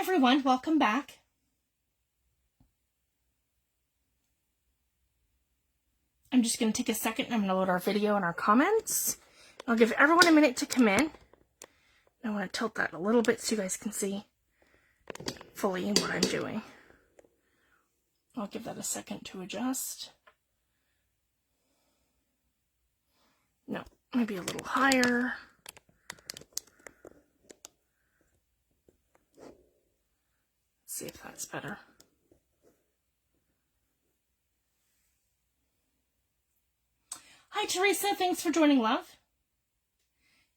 everyone, welcome back. I'm just going to take a second and I'm going to load our video and our comments. I'll give everyone a minute to come in. I want to tilt that a little bit so you guys can see fully what I'm doing. I'll give that a second to adjust. No, maybe a little higher. See if that's better. Hi Teresa, thanks for joining, love.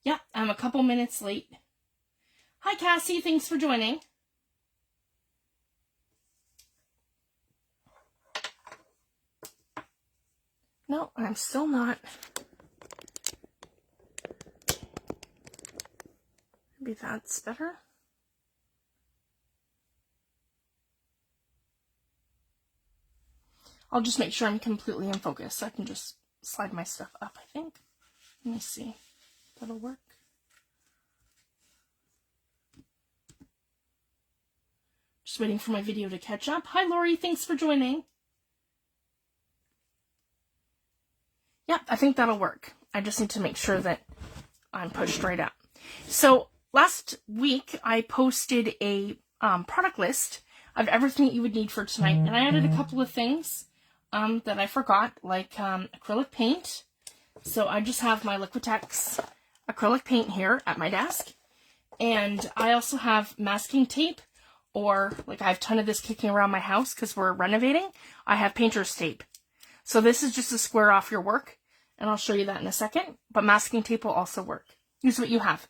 Yep, I'm a couple minutes late. Hi Cassie, thanks for joining. No, I'm still not. Maybe that's better. I'll just make sure I'm completely in focus so I can just slide my stuff up, I think. Let me see. That'll work. Just waiting for my video to catch up. Hi Lori, thanks for joining. Yep, I think that'll work. I just need to make sure that I'm pushed right up. So last week I posted a product list of everything that you would need for tonight, and I added a couple of things that I forgot, like acrylic paint. So I just have my Liquitex acrylic paint here at my desk. And I also have masking tape, or like I have a ton of this kicking around my house because we're renovating. I have painter's tape. So this is just to square off your work, and I'll show you that in a second. But masking tape will also work. Use what you have.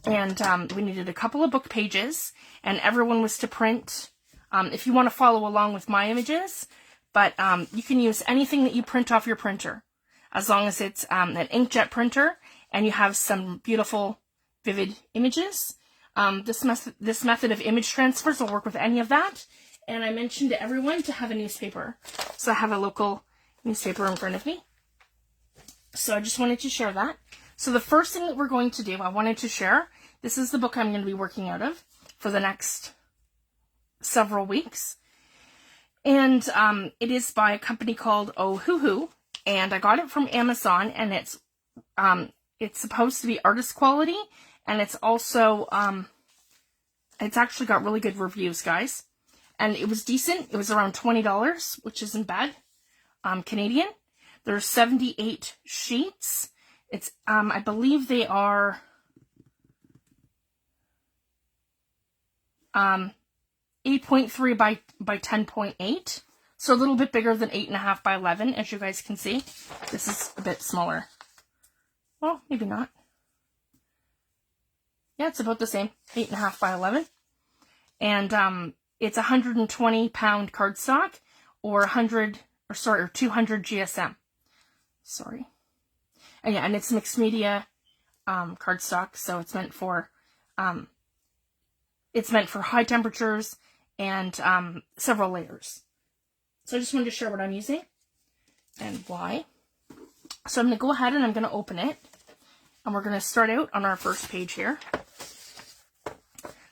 And we needed a couple of book pages, and everyone was to print, if you want to follow along with my images. But you can use anything that you print off your printer, as long as it's an inkjet printer and you have some beautiful, vivid images. This method of image transfers will work with any of that. And I mentioned to everyone to have a newspaper. So I have a local newspaper in front of me. So I just wanted to share that. So the first thing that we're going to do, I wanted to share, this is the book I'm going to be working out of for the next several weeks. And it is by a company called Oh Hoo Hoo, and I got it from Amazon, and it's supposed to be artist quality, and it's also it's actually got really good reviews, guys. And it was decent. It was around $20, which isn't bad. Canadian. There's 78 sheets. It's I believe they are 8.3 by 10.8, so a little bit bigger than 8.5 by 11, as you guys can see. This is a bit smaller. Well, maybe not. Yeah, it's about the same, 8.5 by 11. And it's 120 pound cardstock, or 200 GSM. Sorry. And yeah, and it's mixed media cardstock, so it's meant for high temperatures and several layers. So I just wanted to share what I'm using and why. So I'm going to go ahead and I'm going to open it. And we're going to start out on our first page here.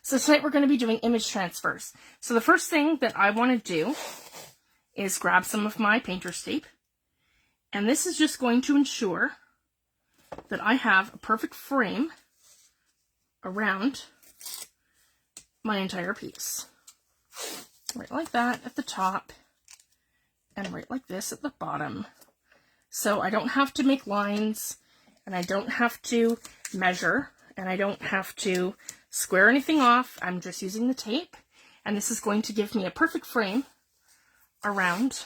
So tonight we're going to be doing image transfers. So the first thing that I want to do is grab some of my painter's tape. And this is just going to ensure that I have a perfect frame around my entire piece. Right like that at the top, and right like this at the bottom. So I don't have to make lines, and I don't have to measure, and I don't have to square anything off. I'm just using the tape, and this is going to give me a perfect frame around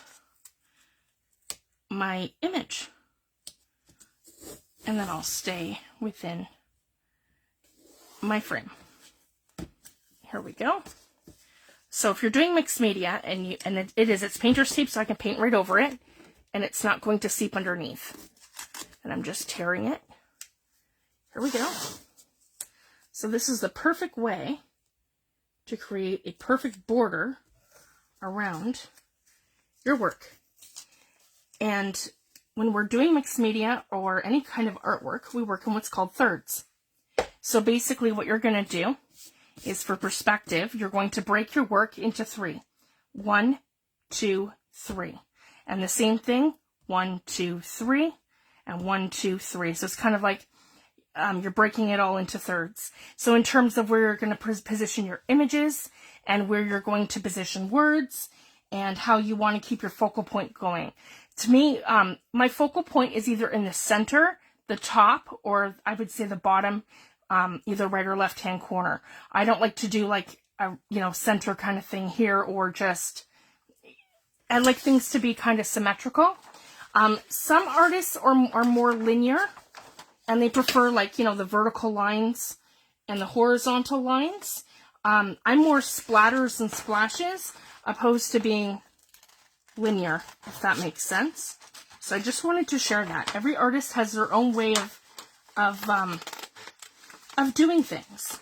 my image. And then I'll stay within my frame. Here we go. So if you're doing mixed media, and it's painter's tape, so I can paint right over it, and it's not going to seep underneath. And I'm just tearing it. Here we go. So this is the perfect way to create a perfect border around your work. And when we're doing mixed media or any kind of artwork, we work in what's called thirds. So basically what you're going to do is for perspective. You're going to break your work into 3. 1, 2, 3. And the same thing, 1, 2, 3, and 1, 2, 3. So it's kind of like you're breaking it all into thirds. So in terms of where you're going to position your images and where you're going to position words and how you want to keep your focal point going. To me, my focal point is either in the center, the top, or I would say the bottom, either right or left hand corner. I don't like to do like a center kind of thing here, or just, I like things to be kind of symmetrical. Some artists are more linear, and they prefer like, the vertical lines and the horizontal lines. I'm more splatters and splashes opposed to being linear, if that makes sense. So I just wanted to share that. Every artist has their own way of doing things.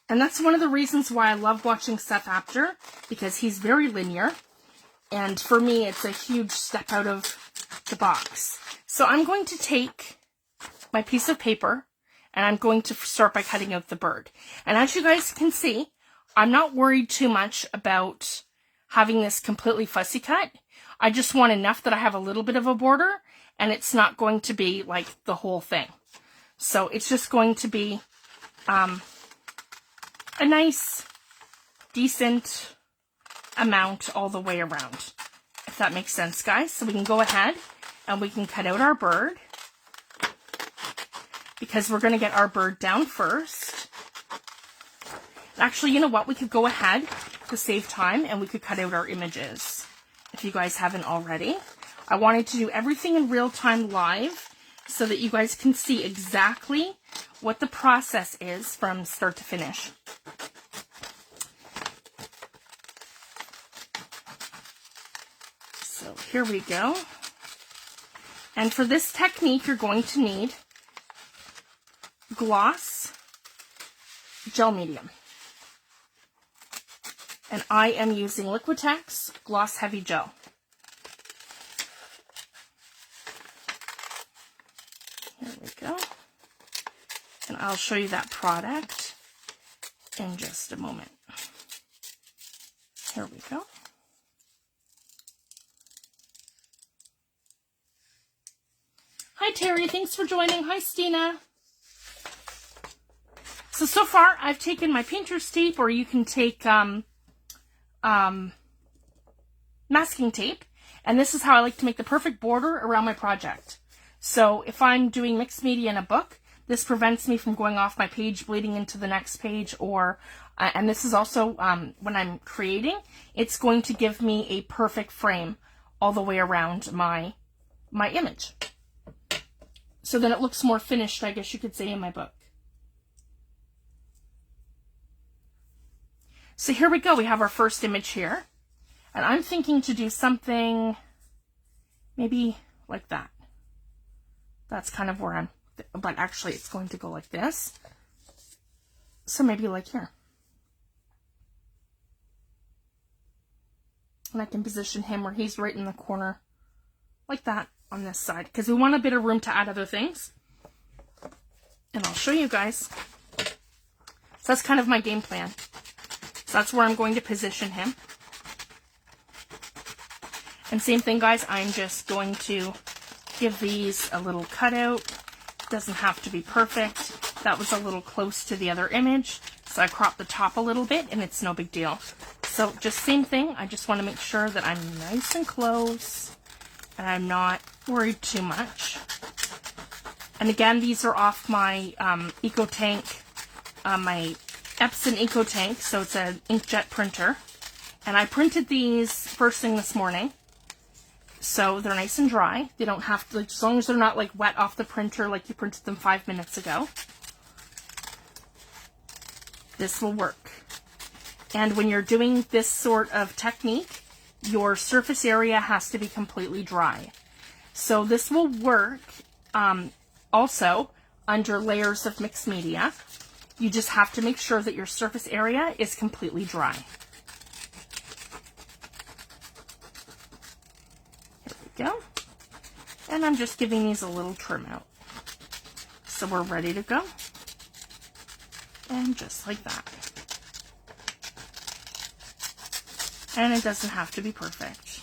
And that's one of the reasons why I love watching Seth Apter, because he's very linear. And for me, it's a huge step out of the box. So I'm going to take my piece of paper and I'm going to start by cutting out the bird. And as you guys can see, I'm not worried too much about having this completely fussy cut. I just want enough that I have a little bit of a border and it's not going to be like the whole thing. So it's just going to be a nice, decent amount all the way around, if that makes sense, guys. So we can go ahead and we can cut out our bird, because we're going to get our bird down first. Actually, you know what? We could go ahead to save time and we could cut out our images if you guys haven't already. I wanted to do everything in real time live so that you guys can see exactly what the process is from start to finish. So here we go. And for this technique, you're going to need gloss gel medium. And I am using Liquitex Gloss Heavy Gel. Here we go. And I'll show you that product in just a moment. Here we go. Hi Terry, thanks for joining. Hi Stina. So far I've taken my painter's tape, or you can take masking tape, and this is how I like to make the perfect border around my project. So if I'm doing mixed media in a book, this prevents me from going off my page, bleeding into the next page, or and this is also when I'm creating, it's going to give me a perfect frame all the way around my image. So then it looks more finished, I guess you could say, in my book. So here we go. We have our first image here. And I'm thinking to do something maybe like that. That's kind of where but actually it's going to go like this. So maybe like here. And I can position him where he's right in the corner like that on this side, because we want a bit of room to add other things. And I'll show you guys. So that's kind of my game plan. So that's where I'm going to position him. And same thing, guys, I'm just going to give these a little cutout. Doesn't have to be perfect. That was a little close to the other image, so I cropped the top a little bit, and it's no big deal. So just same thing, I just want to make sure that I'm nice and close, and I'm not worried too much. And again, these are off my EcoTank, my Epson EcoTank, so it's an inkjet printer. And I printed these first thing this morning, so they're nice and dry. They don't have to, as long as they're not like wet off the printer like you printed them 5 minutes ago, this will work. And when you're doing this sort of technique, your surface area has to be completely dry. So this will work also under layers of mixed media. You just have to make sure that your surface area is completely dry. Here we go. And I'm just giving these a little trim out. So we're ready to go. And just like that. And it doesn't have to be perfect.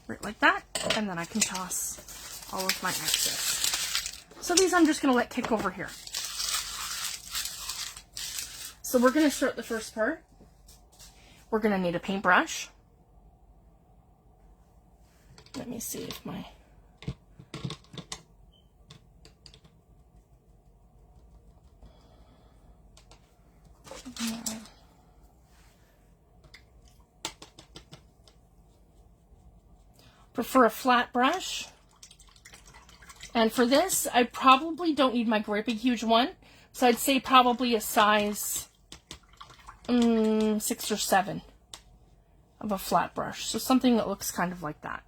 Right like that. And then I can toss all of my excess. So these I'm just going to let kick over here. So we're going to start the first part. We're going to need a paintbrush. Let me see if my... Prefer a flat brush. And for this, I probably don't need my great big huge one. So I'd say probably a size 6 or 7 of a flat brush. So something that looks kind of like that.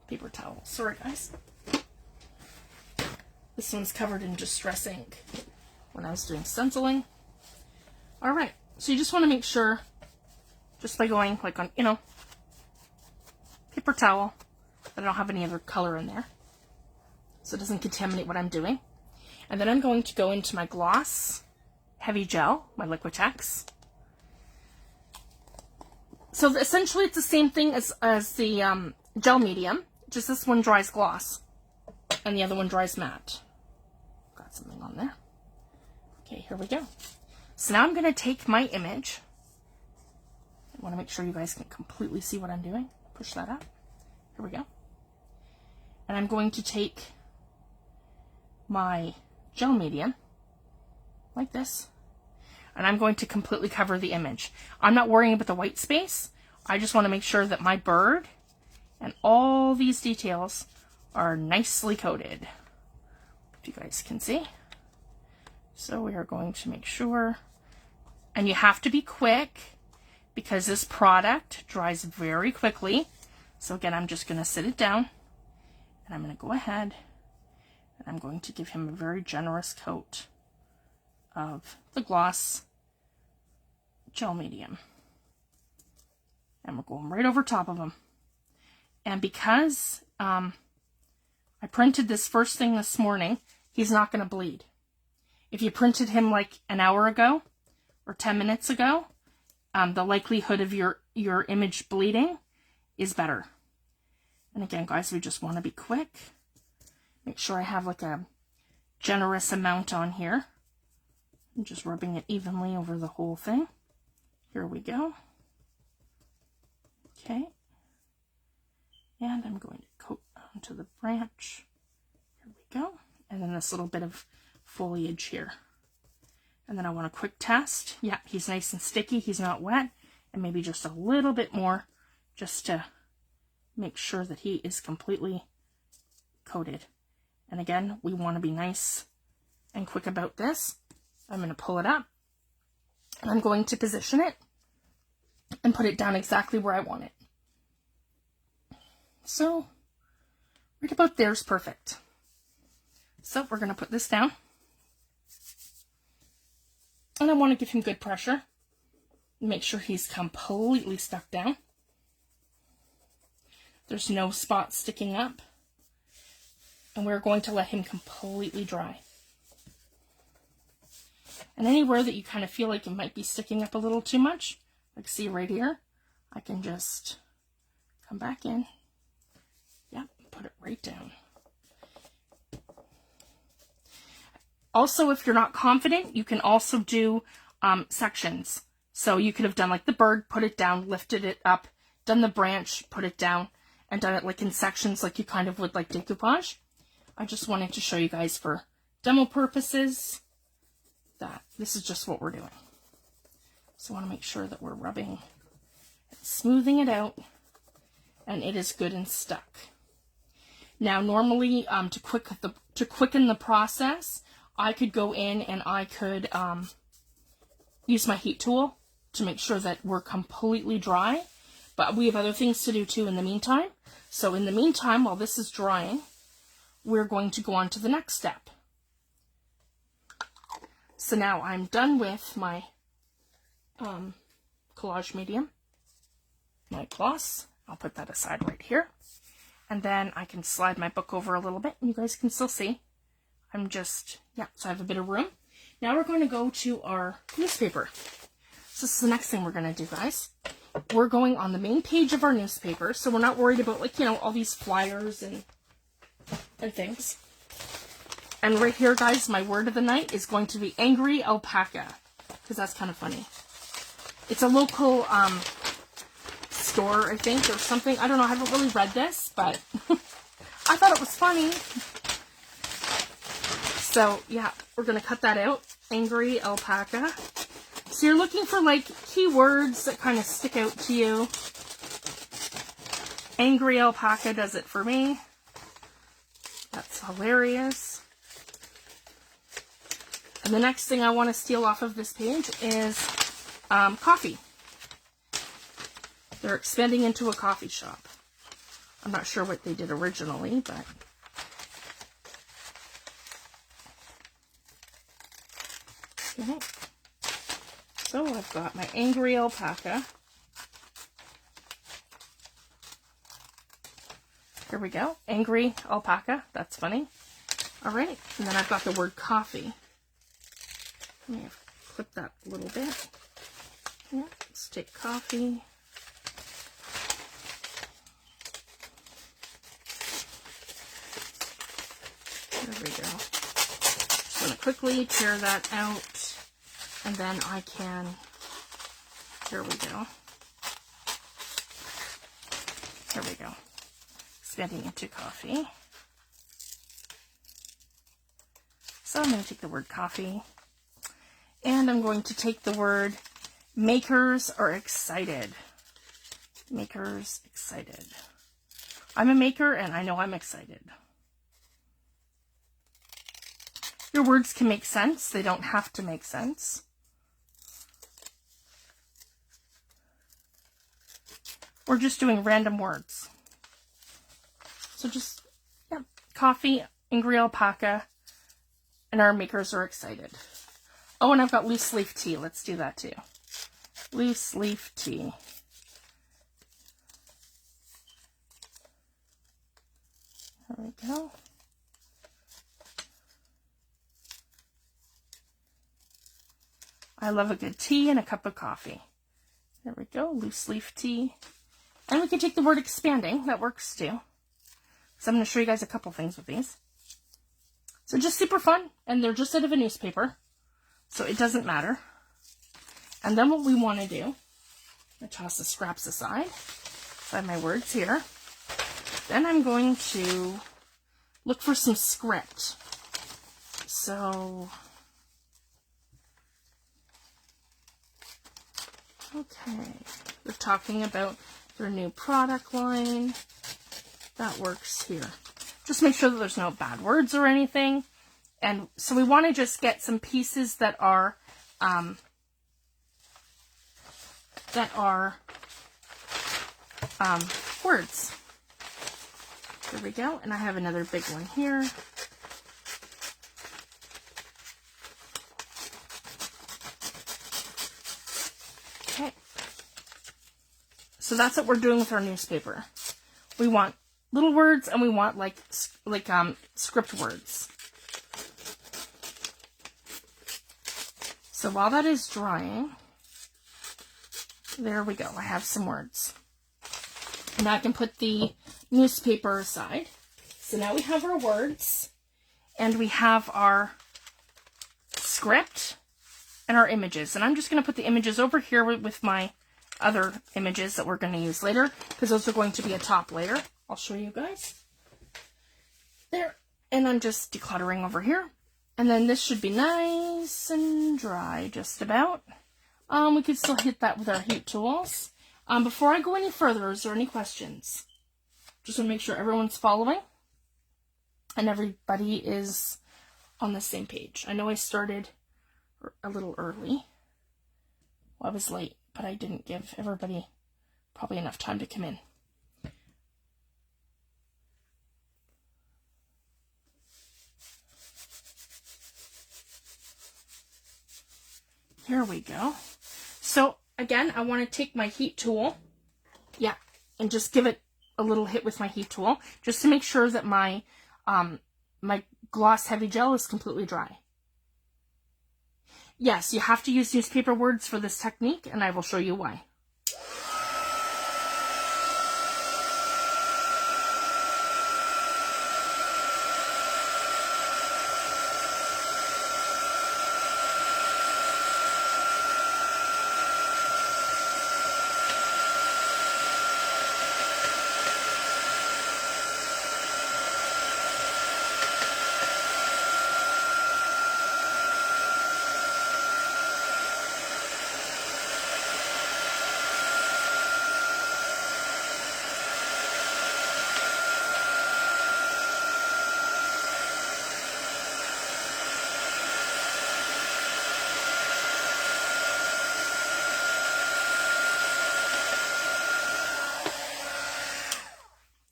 Paper towel. Sorry, guys. This one's covered in distress ink when I was doing stenciling. Alright, so you just want to make sure, just by going like on, you know, paper towel, that I don't have any other color in there. So it doesn't contaminate what I'm doing. And then I'm going to go into my gloss heavy gel, my Liquitex. So essentially it's the same thing as the gel medium, just this one dries gloss and the other one dries matte. Got something on there. Okay, here we go. So now I'm going to take my image. I want to make sure you guys can completely see what I'm doing. Push that up. Here we go. And I'm going to take my gel medium like this, and I'm going to completely cover the image. I'm not worrying about the white space. I just want to make sure that my bird and all these details are nicely coated, if you guys can see. So we are going to make sure, and you have to be quick because this product dries very quickly. So again, I'm just going to sit it down, and I'm going to go ahead and I'm going to give him a very generous coat of the gloss gel medium. And we're going right over top of him. And because I printed this first thing this morning, he's not going to bleed. If you printed him like an hour ago or 10 minutes ago, the likelihood of your image bleeding is better. And again, guys, we just want to be quick. Make sure I have like a generous amount on here. I'm just rubbing it evenly over the whole thing. Here we go. Okay. And I'm going to coat onto the branch. Here we go. And then this little bit of foliage here. And then I want a quick test. Yeah, he's nice and sticky. He's not wet. And maybe just a little bit more just to make sure that he is completely coated. And again, we want to be nice and quick about this. I'm going to pull it up. And I'm going to position it and put it down exactly where I want it. So, right about there is perfect. So, we're going to put this down. And I want to give him good pressure. Make sure he's completely stuck down. There's no spots sticking up. And we're going to let him completely dry. And anywhere that you kind of feel like it might be sticking up a little too much, like see right here, I can just come back in. Yep, put it right down. Also, if you're not confident, you can also do sections. So you could have done like the bird, put it down, lifted it up, done the branch, put it down, and done it like in sections like you kind of would like decoupage. I just wanted to show you guys for demo purposes that this is just what we're doing. So I want to make sure that we're rubbing and smoothing it out, and it is good and stuck. Now, normally, to quicken the process, I could go in and I could use my heat tool to make sure that we're completely dry, but we have other things to do too in the meantime. So in the meantime, while this is drying, we're going to go on to the next step. So now I'm done with my collage medium, my gloss. I'll put that aside right here. And then I can slide my book over a little bit, and you guys can still see yeah, so I have a bit of room. Now we're going to go to our newspaper. So this is the next thing we're going to do, guys. We're going on the main page of our newspaper, so we're not worried about, like, you know, all these flyers and things. And right here, guys, my word of the night is going to be angry alpaca, because that's kind of funny. It's a local store, I think, or something. I don't know. I haven't really read this, but I thought it was funny. So, yeah, we're going to cut that out. Angry alpaca. So you're looking for, like, keywords that kind of stick out to you. Angry alpaca does it for me. That's hilarious. And the next thing I want to steal off of this page is coffee. They're expanding into a coffee shop. I'm not sure what they did originally, but... Okay. So I've got my angry alpaca. Here we go. Angry alpaca. That's funny. All right. And then I've got the word coffee. Let me clip that a little bit. Yeah, let's take coffee. There we go. Just going to quickly tear that out, and then I can, here we go. There we go. Expanding into coffee. So I'm going to take the word coffee, and I'm going to take the word makers are excited. Makers excited. I'm a maker, and I know I'm excited. Your words can make sense. They don't have to make sense. We're just doing random words. So just, yeah, coffee, angry alpaca, and our makers are excited. Oh, and I've got loose leaf tea. Let's do that too. Loose leaf tea. There we go. I love a good tea and a cup of coffee. There we go, loose leaf tea. And we can take the word expanding. That works too. So I'm going to show you guys a couple things with these. So just super fun, and they're just out of a newspaper, so it doesn't matter. And then what we want to do, I toss the scraps aside. So I have my words here. Then I'm going to look for some script. So, okay, they're talking about their new product line. That works here. Just make sure that there's no bad words or anything. And so we want to just get some pieces that are words. There we go. And I have another big one here. Okay. So that's what we're doing with our newspaper. We want little words, and we want like script words. So while that is drying, there we go. I have some words. Now I can put the newspaper aside. So now we have our words, and we have our script and our images. And I'm just going to put the images over here with my other images that we're going to use later, because those are going to be a top layer. I'll show you guys. There. And I'm just decluttering over here. And then this should be nice and dry, just about. We could still hit that with our heat tools. Before I go any further, is there any questions? Just want to make sure everyone's following and everybody is on the same page. I know I started a little early. Well, I was late, but I didn't give everybody probably enough time to come in. Here we go. So again, I want to take my heat tool, yeah, and just give it a little hit with my heat tool, just to make sure that my my gloss heavy gel is completely dry. Yes, you have to use newspaper words for this technique, and I will show you why.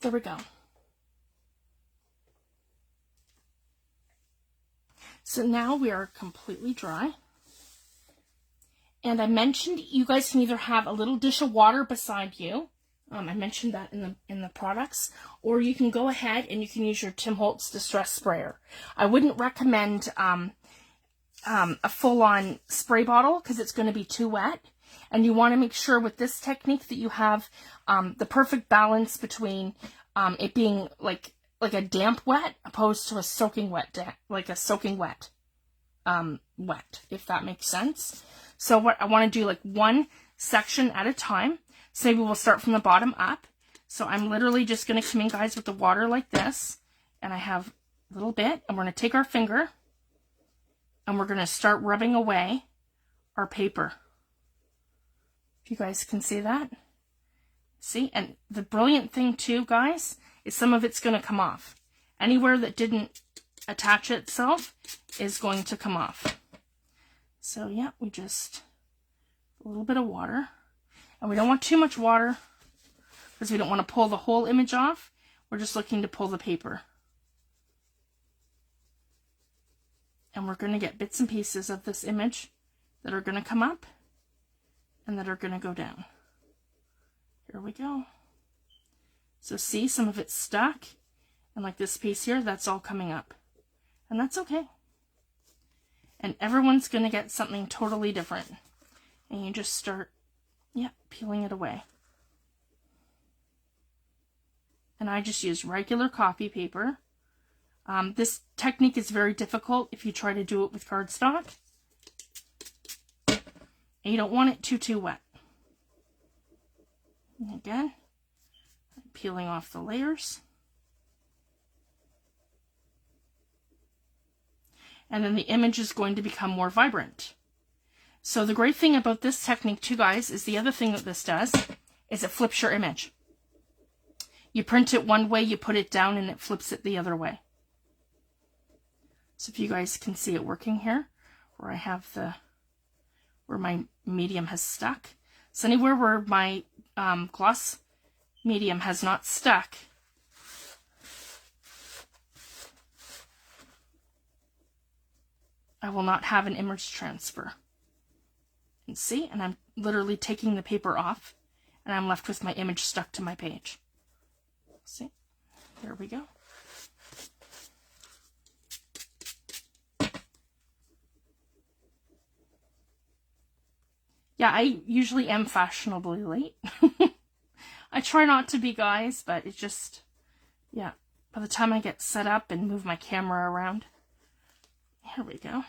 There we go. So now we are completely dry. And I mentioned you guys can either have a little dish of water beside you. I mentioned that in the products, or you can go ahead and you can use your Tim Holtz Distress Sprayer. I wouldn't recommend a full-on spray bottle because it's going to be too wet. And you want to make sure with this technique that you have the perfect balance between it being like a damp wet opposed to a soaking wet, wet, if that makes sense. So what I want to do, like one section at a time. So maybe we'll start from the bottom up. So I'm literally just going to come in, guys, with the water like this. And I have a little bit. And we're going to take our finger. And we're going to start rubbing away our paper. If you guys can see that. See? And the brilliant thing too, guys, is some of it's going to come off. Anywhere that didn't attach itself is going to come off. So yeah, we just a little bit of water. And we don't want too much water because we don't want to pull the whole image off. We're just looking to pull the paper. And we're going to get bits and pieces of this image that are going to come up and that are going to go down. Here we go. So see, some of it's stuck. And like this piece here, that's all coming up. And that's okay. And everyone's going to get something totally different. And you just start, peeling it away. And I just use regular copy paper. This technique is very difficult if you try to do it with cardstock. And you don't want it too wet. And again, peeling off the layers. And then the image is going to become more vibrant. So the great thing about this technique too, guys, is the other thing that this does is it flips your image. You print it one way, you put it down, and it flips it the other way. So if you guys can see it working here, where I have where my medium has stuck. So anywhere where my gloss medium has not stuck, I will not have an image transfer. And see, and I'm literally taking the paper off, and I'm left with my image stuck to my page. See, there we go. Yeah, I usually am fashionably late. I try not to be, guys, but it just, by the time I get set up and move my camera around. Here we go.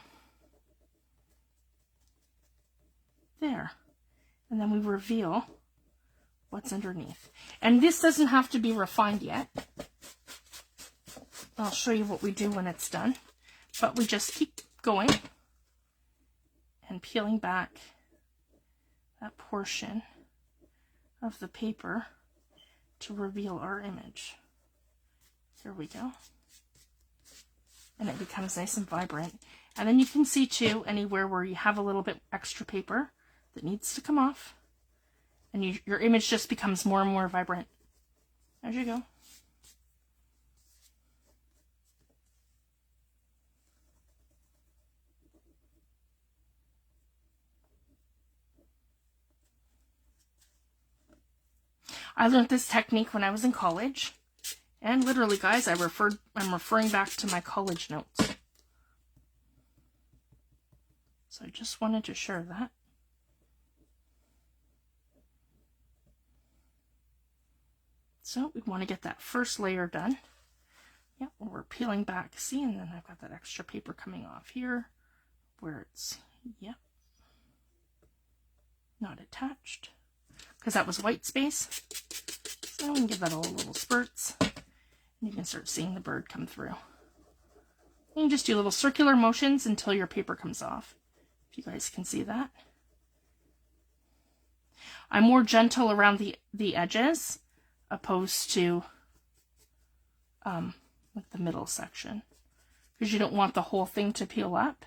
There. And then we reveal what's underneath. And this doesn't have to be refined yet. I'll show you what we do when it's done. But we just keep going and peeling back that portion of the paper to reveal our image. Here we go. And it becomes nice and vibrant. And then you can see too, anywhere where you have a little bit extra paper that needs to come off, and your image just becomes more and more vibrant as you go. I learned this technique when I was in college, And literally, guys, I'm referring back to my college notes. So I just wanted to share that. So we want to get that first layer done. Yeah, we're peeling back, see, and then I've got that extra paper coming off here where it's, yeah, not attached because that was white space. So we can give that all little spurts and you can start seeing the bird come through. You can just do little circular motions until your paper comes off. If you guys can see that. I'm more gentle around the edges opposed to like the middle section, because you don't want the whole thing to peel up,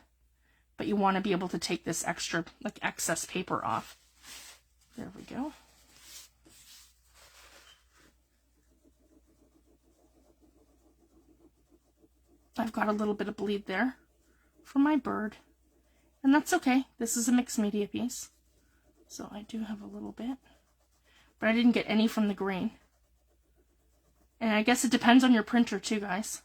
but you want to be able to take this extra, like, excess paper off. There we go. I've got a little bit of bleed there from my bird, and that's okay. This is a mixed media piece, so I do have a little bit, but I didn't get any from the grain. And I guess it depends on your printer too, guys.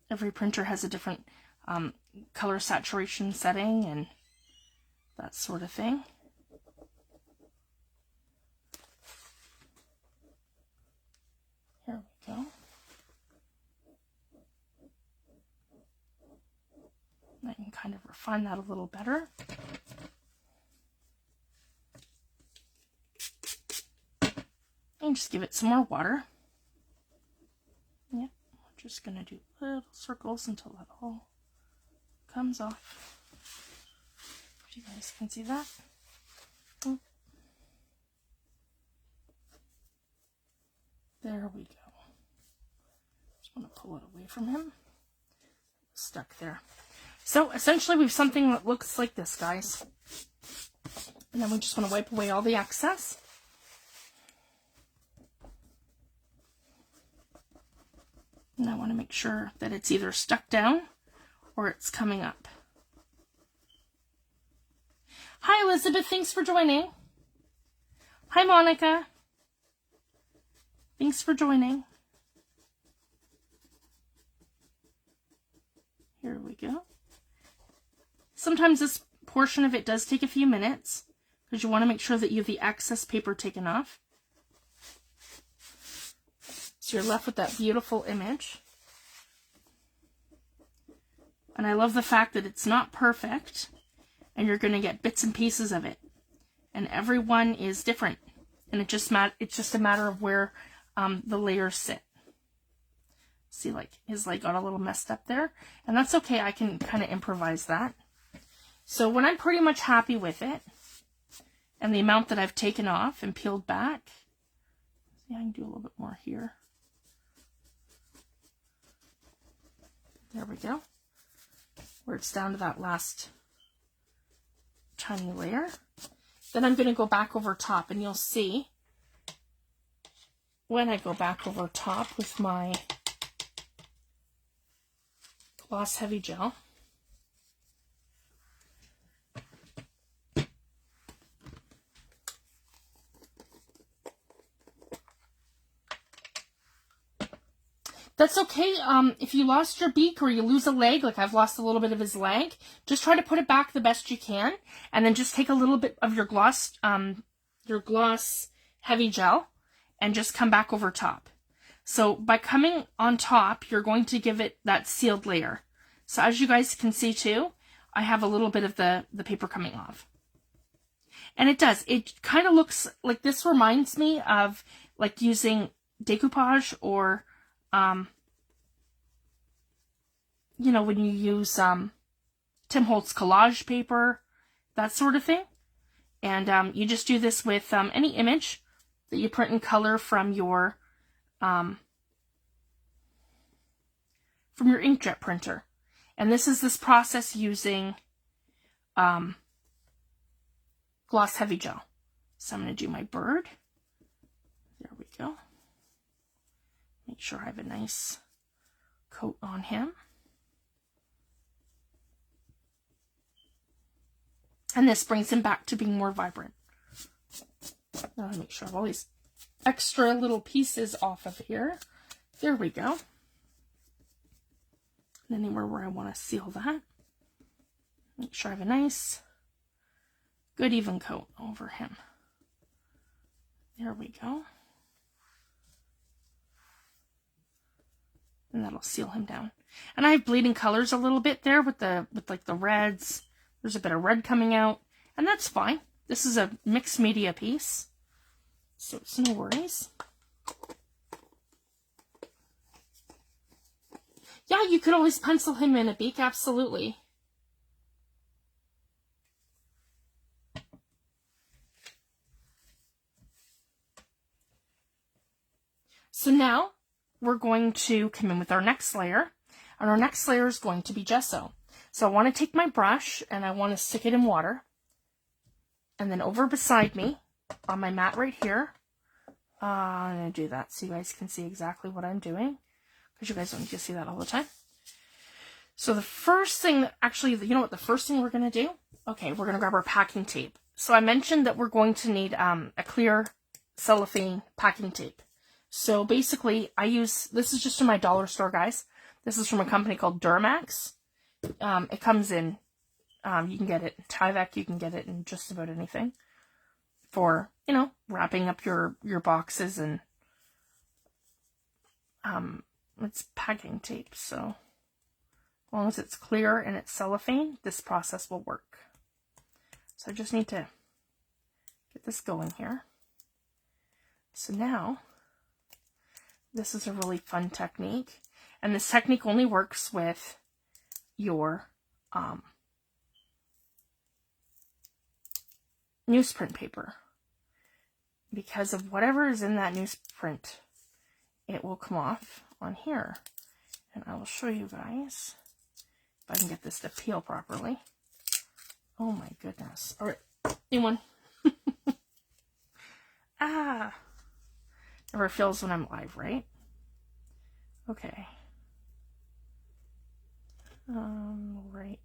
Every printer has a different color saturation setting and that sort of thing. Here we go. I can kind of refine that a little better. And just give it some more water. Yep, we're just going to do little circles until that all comes off. If you guys can see that. There we go. Just want to pull it away from him. Stuck there. So essentially we have something that looks like this, guys. And then we just want to wipe away all the excess. And I want to make sure that it's either stuck down or it's coming up. Hi, Elizabeth. Thanks for joining. Hi, Monica. Thanks for joining. Here we go. Sometimes this portion of it does take a few minutes because you want to make sure that you have the excess paper taken off. So you're left with that beautiful image. And I love the fact that it's not perfect and you're going to get bits and pieces of it. And every one is different. And it's just a matter of where the layers sit. See, like, his leg got a little messed up there. And that's okay. I can kind of improvise that. So when I'm pretty much happy with it, and the amount that I've taken off and peeled back, see, I can do a little bit more here. There we go. Where it's down to that last tiny layer. Then I'm going to go back over top, and you'll see when I go back over top with my gloss heavy gel. That's okay. If you lost your beak or you lose a leg, like I've lost a little bit of his leg, just try to put it back the best you can, and then just take a little bit of your gloss heavy gel, and just come back over top. So by coming on top, you're going to give it that sealed layer. So as you guys can see too, I have a little bit of the paper coming off. And it does. It kind of looks like, this reminds me of like using decoupage or you know, when you use Tim Holtz collage paper, that sort of thing. And you just do this with any image that you print in color from your inkjet printer. And this is this process using gloss heavy gel. So I'm going to do my bird. There we go. Make sure I have a nice coat on him. And this brings him back to being more vibrant. Now let me make sure I have all these extra little pieces off of here. There we go. And anywhere where I want to seal that. Make sure I have a nice, good even coat over him. There we go. And that'll seal him down. And I have bleeding colors a little bit there with like the reds. There's a bit of red coming out, and that's fine. This is a mixed media piece, so it's no worries. Yeah, you could always pencil him in a beak, absolutely. So now we're going to come in with our next layer, and our next layer is going to be gesso. So I want to take my brush and I want to stick it in water, and then over beside me on my mat right here, I'm going to do that so you guys can see exactly what I'm doing, because you guys don't need to see that all the time. So the first thing, actually, you know what the first thing we're going to do? Okay, we're going to grab our packing tape. So I mentioned that we're going to need a clear cellophane packing tape. So basically, this is just from my dollar store, guys. This is from a company called Duramax. It comes in, you can get it in Tyvek, you can get it in just about anything for, you know, wrapping up your boxes, and it's packing tape, so as long as it's clear and it's cellophane, this process will work. So I just need to get this going here. So now, this is a really fun technique, and this technique only works with your newsprint paper, because of whatever is in that newsprint, it will come off on here. And I will show you guys if I can get this to peel properly. Oh my goodness. All right, anyone? Ah, never feels when I'm live, right? Okay. Right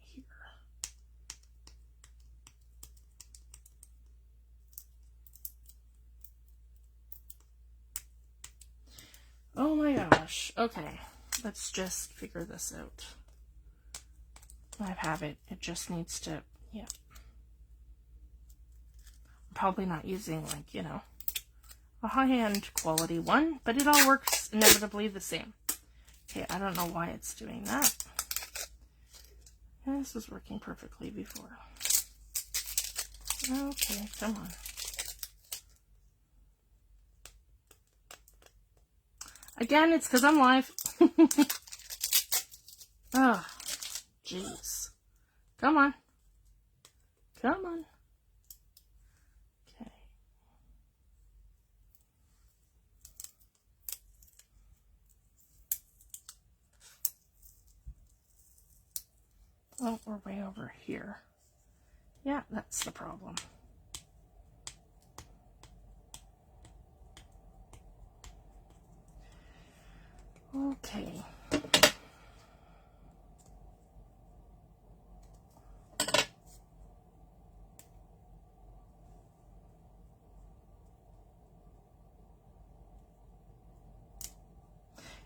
here. Oh my gosh. Okay, let's just figure this out. I have it. It just needs to, yeah. I'm probably not using, like, you know, a high-end quality one, but it all works inevitably the same. Okay, I don't know why it's doing that. This was working perfectly before. Okay, come on. Again, it's because I'm live. Oh, jeez. Come on. Come on. Okay. Oh, we're way over here. Yeah, that's the problem. Okay.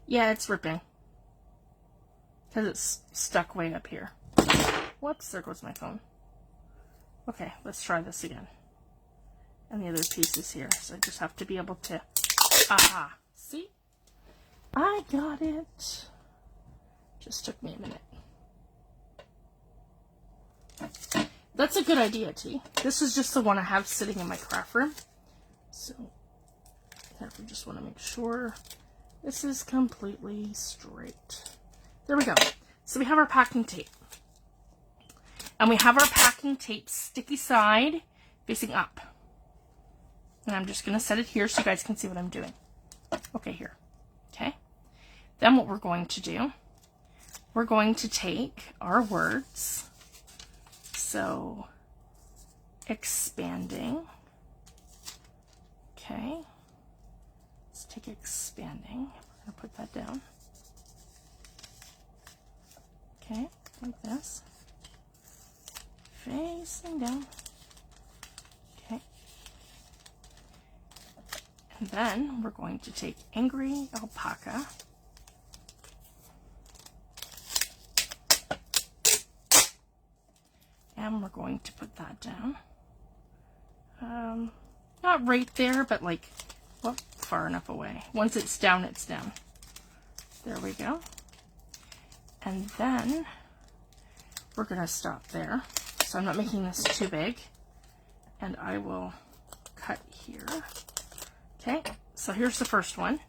Yeah, it's ripping. Because it's stuck way up here. Whoops, there goes my phone. Okay, let's try this again. And the other piece is here, so I just have to be able to... Aha! See? I got it. Just took me a minute. That's a good idea, T. This is just the one I have sitting in my craft room. So, I just want to make sure this is completely straight. There we go. So we have our packing tape. And we have our packing tape sticky side facing up. And I'm just going to set it here so you guys can see what I'm doing. Okay, here. Okay. Then what we're going to do, we're going to take our words. So, expanding. Okay. Let's take expanding. I'm going to put that down. Okay, like this. this thing down. Okay. And then we're going to take Angry Alpaca. And we're going to put that down. Not right there, but like, well, far enough away. Once it's down, it's down. There we go. And then we're going to stop there. So I'm not making this too big. And I will cut here. Okay, so here's the first one.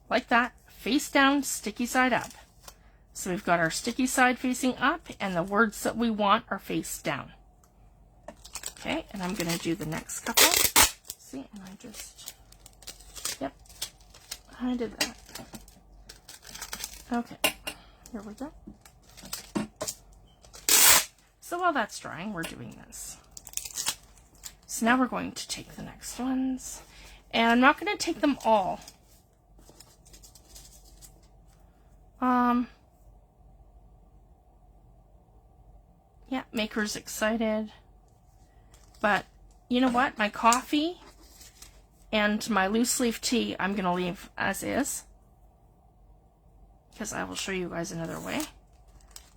Like that, face down, sticky side up. So we've got our sticky side facing up, and the words that we want are face down. Okay, and I'm going to do the next couple. See, and I just, yep, I did that. Okay, here we go. So while that's drying, we're doing this. So now we're going to take the next ones, and I'm not going to take them all. Yeah, Maker's excited. But you know what? My coffee and my loose leaf tea I'm going to leave as is. Because I will show you guys another way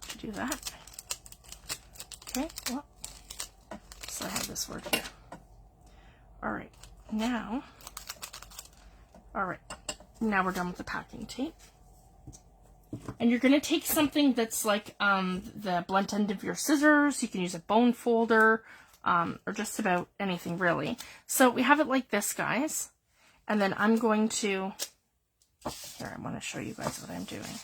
to do that. Okay, well, so I have this word here. Alright, now we're done with the packing tape. And you're going to take something that's like the blunt end of your scissors. You can use a bone folder or just about anything really. So we have it like this, guys. And then I'm going to, here, I want to show you guys what I'm doing.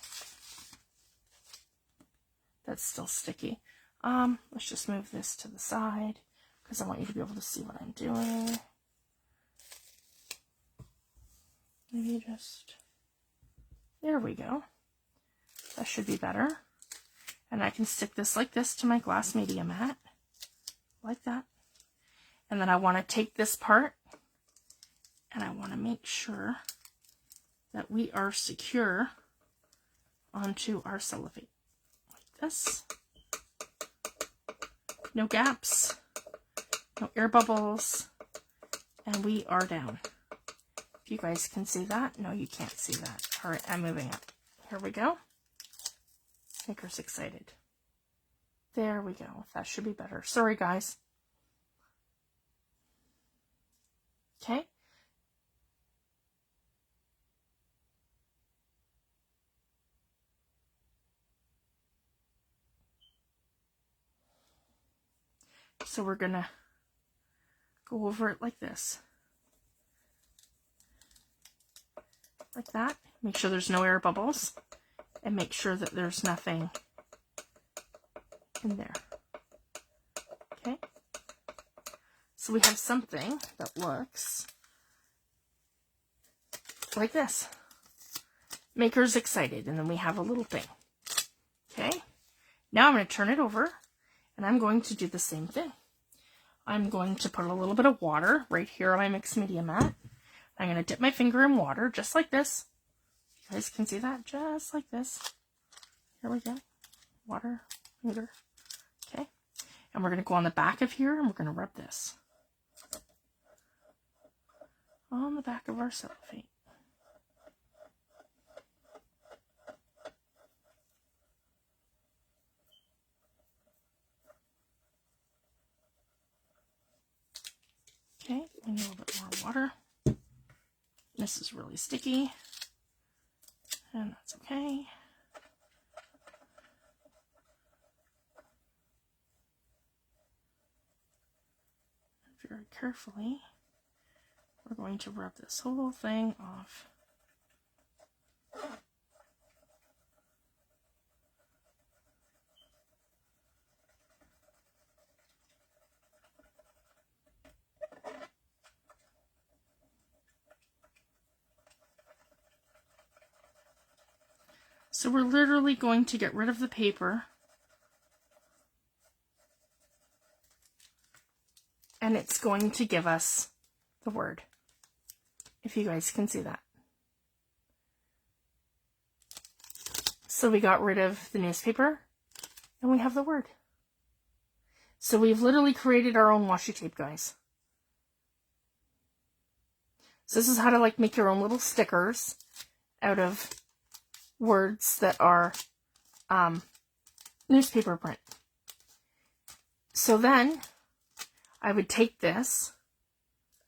That's still sticky. Let's just move this to the side because I want you to be able to see what I'm doing. Maybe just, there we go. That should be better. And I can stick this like this to my glass media mat. Like that. And then I want to take this part and I want to make sure that we are secure onto our cellophane. Like this. No gaps. No air bubbles. And we are down. If you guys can see that. No, you can't see that. Alright, I'm moving up. Here we go. Maker's excited. There we go. That should be better. Sorry, guys. Okay. So we're going to go over it like this. Like that. Make sure there's no air bubbles. And make sure that there's nothing in there. Okay. So we have something that looks like this. Maker's excited. And then we have a little thing. Okay. Now I'm going to turn it over. And I'm going to do the same thing. I'm going to put a little bit of water right here on my mixed media mat. I'm going to dip my finger in water just like this. You guys can see that just like this. Here we go. Water, finger. Okay. And we're going to go on the back of here and we're going to rub this on the back of our cellophane. Okay, we need a little bit more water. This is really sticky. And that's okay. Very carefully, we're going to rub this whole thing off. So we're literally going to get rid of the paper. And it's going to give us the word. If you guys can see that. So we got rid of the newspaper. And we have the word. So we've literally created our own washi tape, guys. So this is how to like make your own little stickers out of words that are newspaper print. So then I would take this.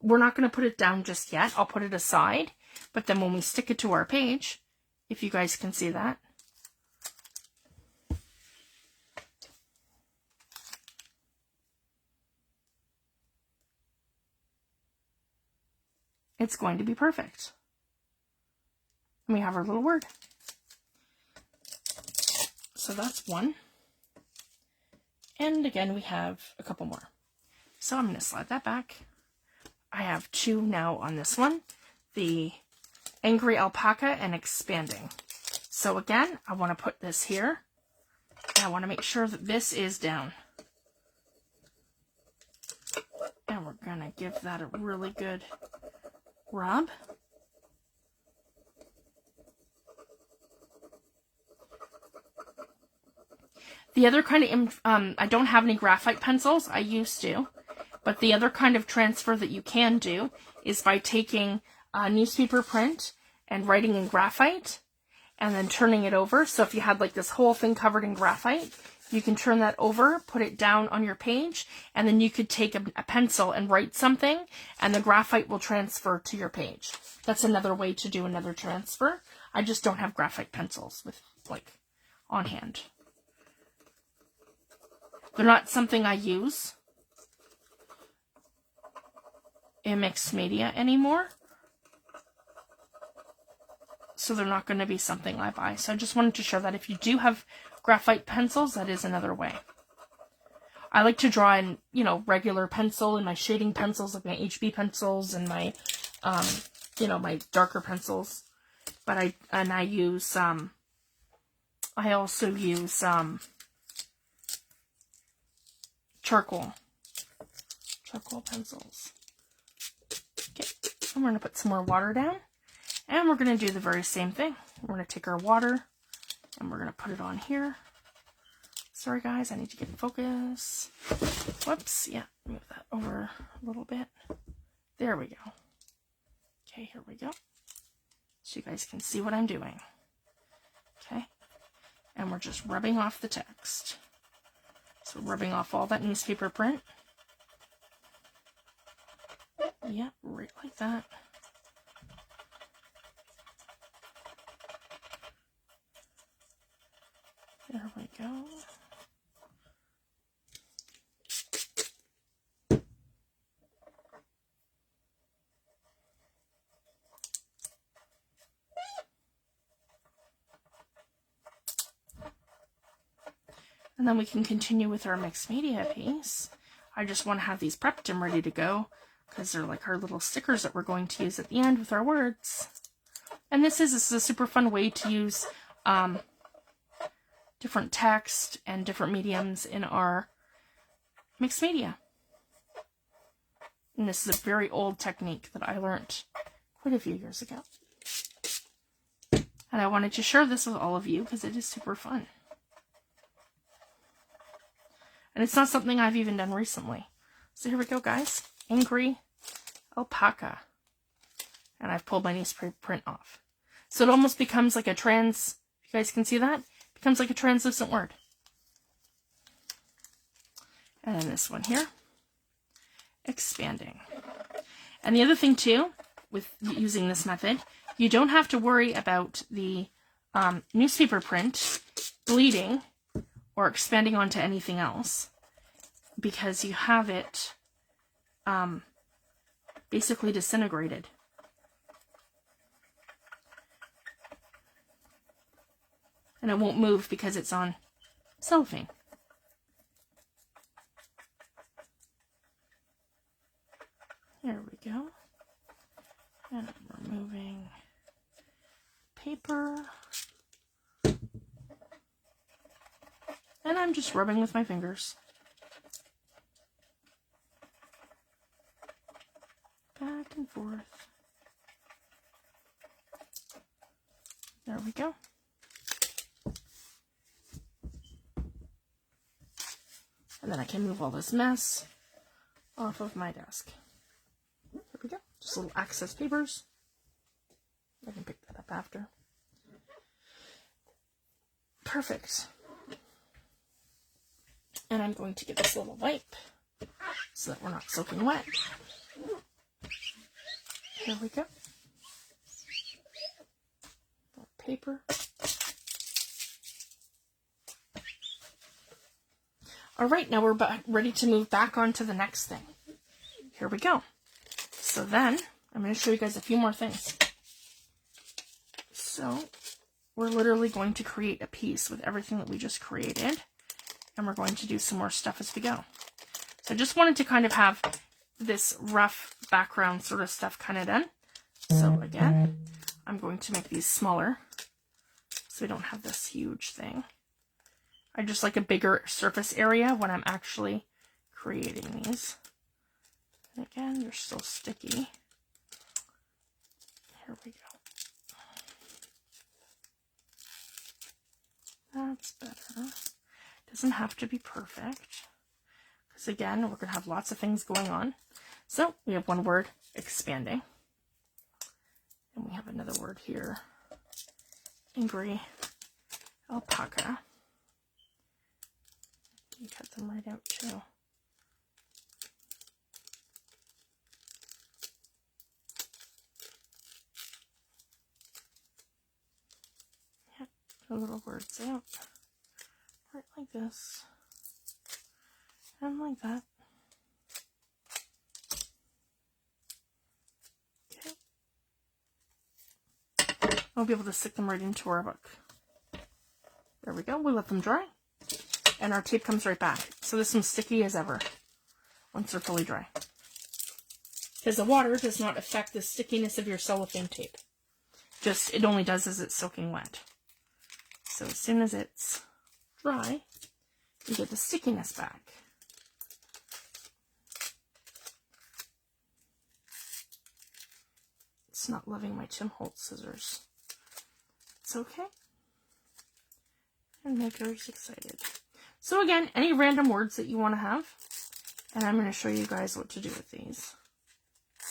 We're not going to put it down just yet. I'll put it aside. But then when we stick it to our page, if you guys can see that, it's going to be perfect. And we have our little word. So that's one. And again, we have a couple more. So I'm going to slide that back. I have two now on this one. The Angry Alpaca and Expanding. So again, I want to put this here. And I want to make sure that this is down. And we're going to give that a really good rub. The other kind of, I don't have any graphite pencils. I used to. But the other kind of transfer that you can do is by taking newspaper print and writing in graphite and then turning it over. So if you had like this whole thing covered in graphite, you can turn that over, put it down on your page, and then you could take a pencil and write something, and the graphite will transfer to your page. That's another way to do another transfer. I just don't have graphite pencils with like on hand. They're not something I use in mixed media anymore. So they're not going to be something I buy. So I just wanted to show that if you do have graphite pencils, that is another way. I like to draw in, you know, regular pencil and my shading pencils, like my HB pencils and my, you know, my darker pencils. But I also use, charcoal pencils. Okay, I'm going to put some more water down, and we're going to do the very same thing. We're going to take our water, and we're going to put it on here. Sorry guys, I need to get in focus. Whoops, yeah, move that over a little bit. There we go. Okay, here we go. So you guys can see what I'm doing. Okay, and we're just rubbing off the text. So rubbing off all that newspaper print. Yeah, right like that. There we go. And then we can continue with our mixed media piece. I just want to have these prepped and ready to go because they're like our little stickers that we're going to use at the end with our words. And this is a super fun way to use different text and different mediums in our mixed media. And this is a very old technique that I learned quite a few years ago. And I wanted to share this with all of you because it is super fun. And it's not something I've even done recently. So here we go, guys. Angry Alpaca. And I've pulled my newsprint off. So it almost becomes like a if you guys can see that, it becomes like a translucent word. And then this one here, Expanding. And the other thing too, with using this method, you don't have to worry about the newspaper print bleeding or expanding onto anything else, because you have it basically disintegrated. And it won't move because it's on cellophane. There we go. And I'm removing paper. And I'm just rubbing with my fingers. Back and forth. There we go. And then I can move all this mess off of my desk. There we go. Just little access papers. I can pick that up after. Perfect. And I'm going to get this little wipe so that we're not soaking wet. Here we go. More paper. All right, now we're ready to move back on to the next thing. Here we go. So then, I'm going to show you guys a few more things. So, we're literally going to create a piece with everything that we just created. And we're going to do some more stuff as we go. So I just wanted to kind of have this rough background sort of stuff kind of done. So again, I'm going to make these smaller so we don't have this huge thing. I just like a bigger surface area when I'm actually creating these. And again, they're still sticky. Here we go. That's better. Doesn't have to be perfect. Because again, we're going to have lots of things going on. So we have one word, expanding. And we have another word here, angry alpaca. You cut them right out too. Yeah, the little words out. Right like this. And like that. Okay. We'll be able to stick them right into our book. There we go. We let them dry. And our tape comes right back. So this one's sticky as ever once they're fully dry. Because the water does not affect the stickiness of your cellophane tape. Just, it only does as it's soaking wet. So as soon as it's dry, you get the stickiness back. It's not loving my Tim Holtz scissors. It's okay. And Maker's excited. So again, any random words that you want to have. And I'm going to show you guys what to do with these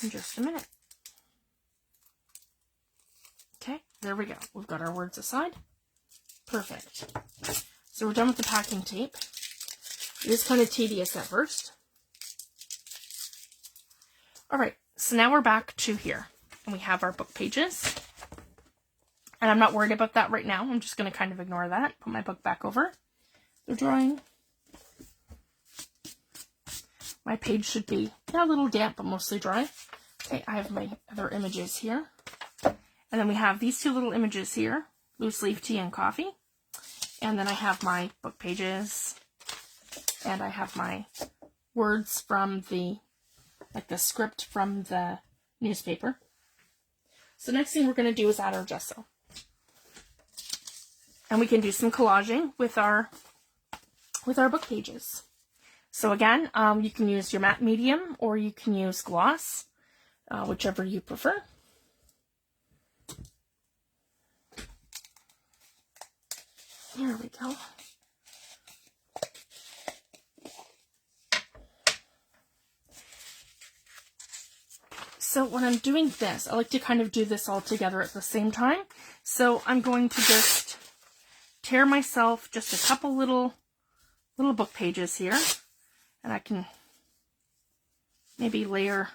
in just a minute. Okay, there we go. We've got our words aside. Perfect. So we're done with the packing tape. It is kind of tedious at first. All right, so now we're back to here. And we have our book pages. And I'm not worried about that right now. I'm just going to kind of ignore that. Put my book back over. They're drying. My page should be a little damp, but mostly dry. Okay, I have my other images here. And then we have these two little images here. Loose leaf tea and coffee. And then I have my book pages. And I have my words from the, like the script from the newspaper. So next thing we're going to do is add our gesso. And we can do some collaging with our book pages. So again, you can use your matte medium or you can use gloss, whichever you prefer. Here we go. So when I'm doing this, I like to kind of do this all together at the same time. So I'm going to just tear myself just a couple little book pages here. And I can maybe layer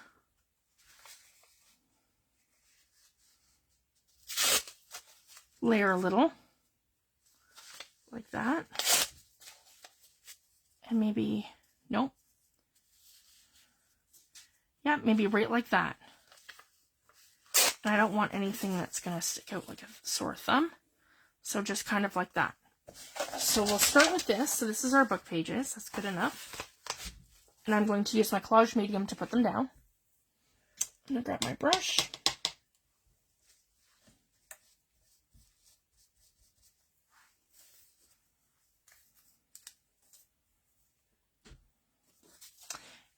a little like that. And maybe, nope. Yeah, maybe right like that. And I don't want anything that's going to stick out like a sore thumb. So just kind of like that. So we'll start with this. So this is our book pages. That's good enough. And I'm going to use my collage medium to put them down. I'm going to grab my brush.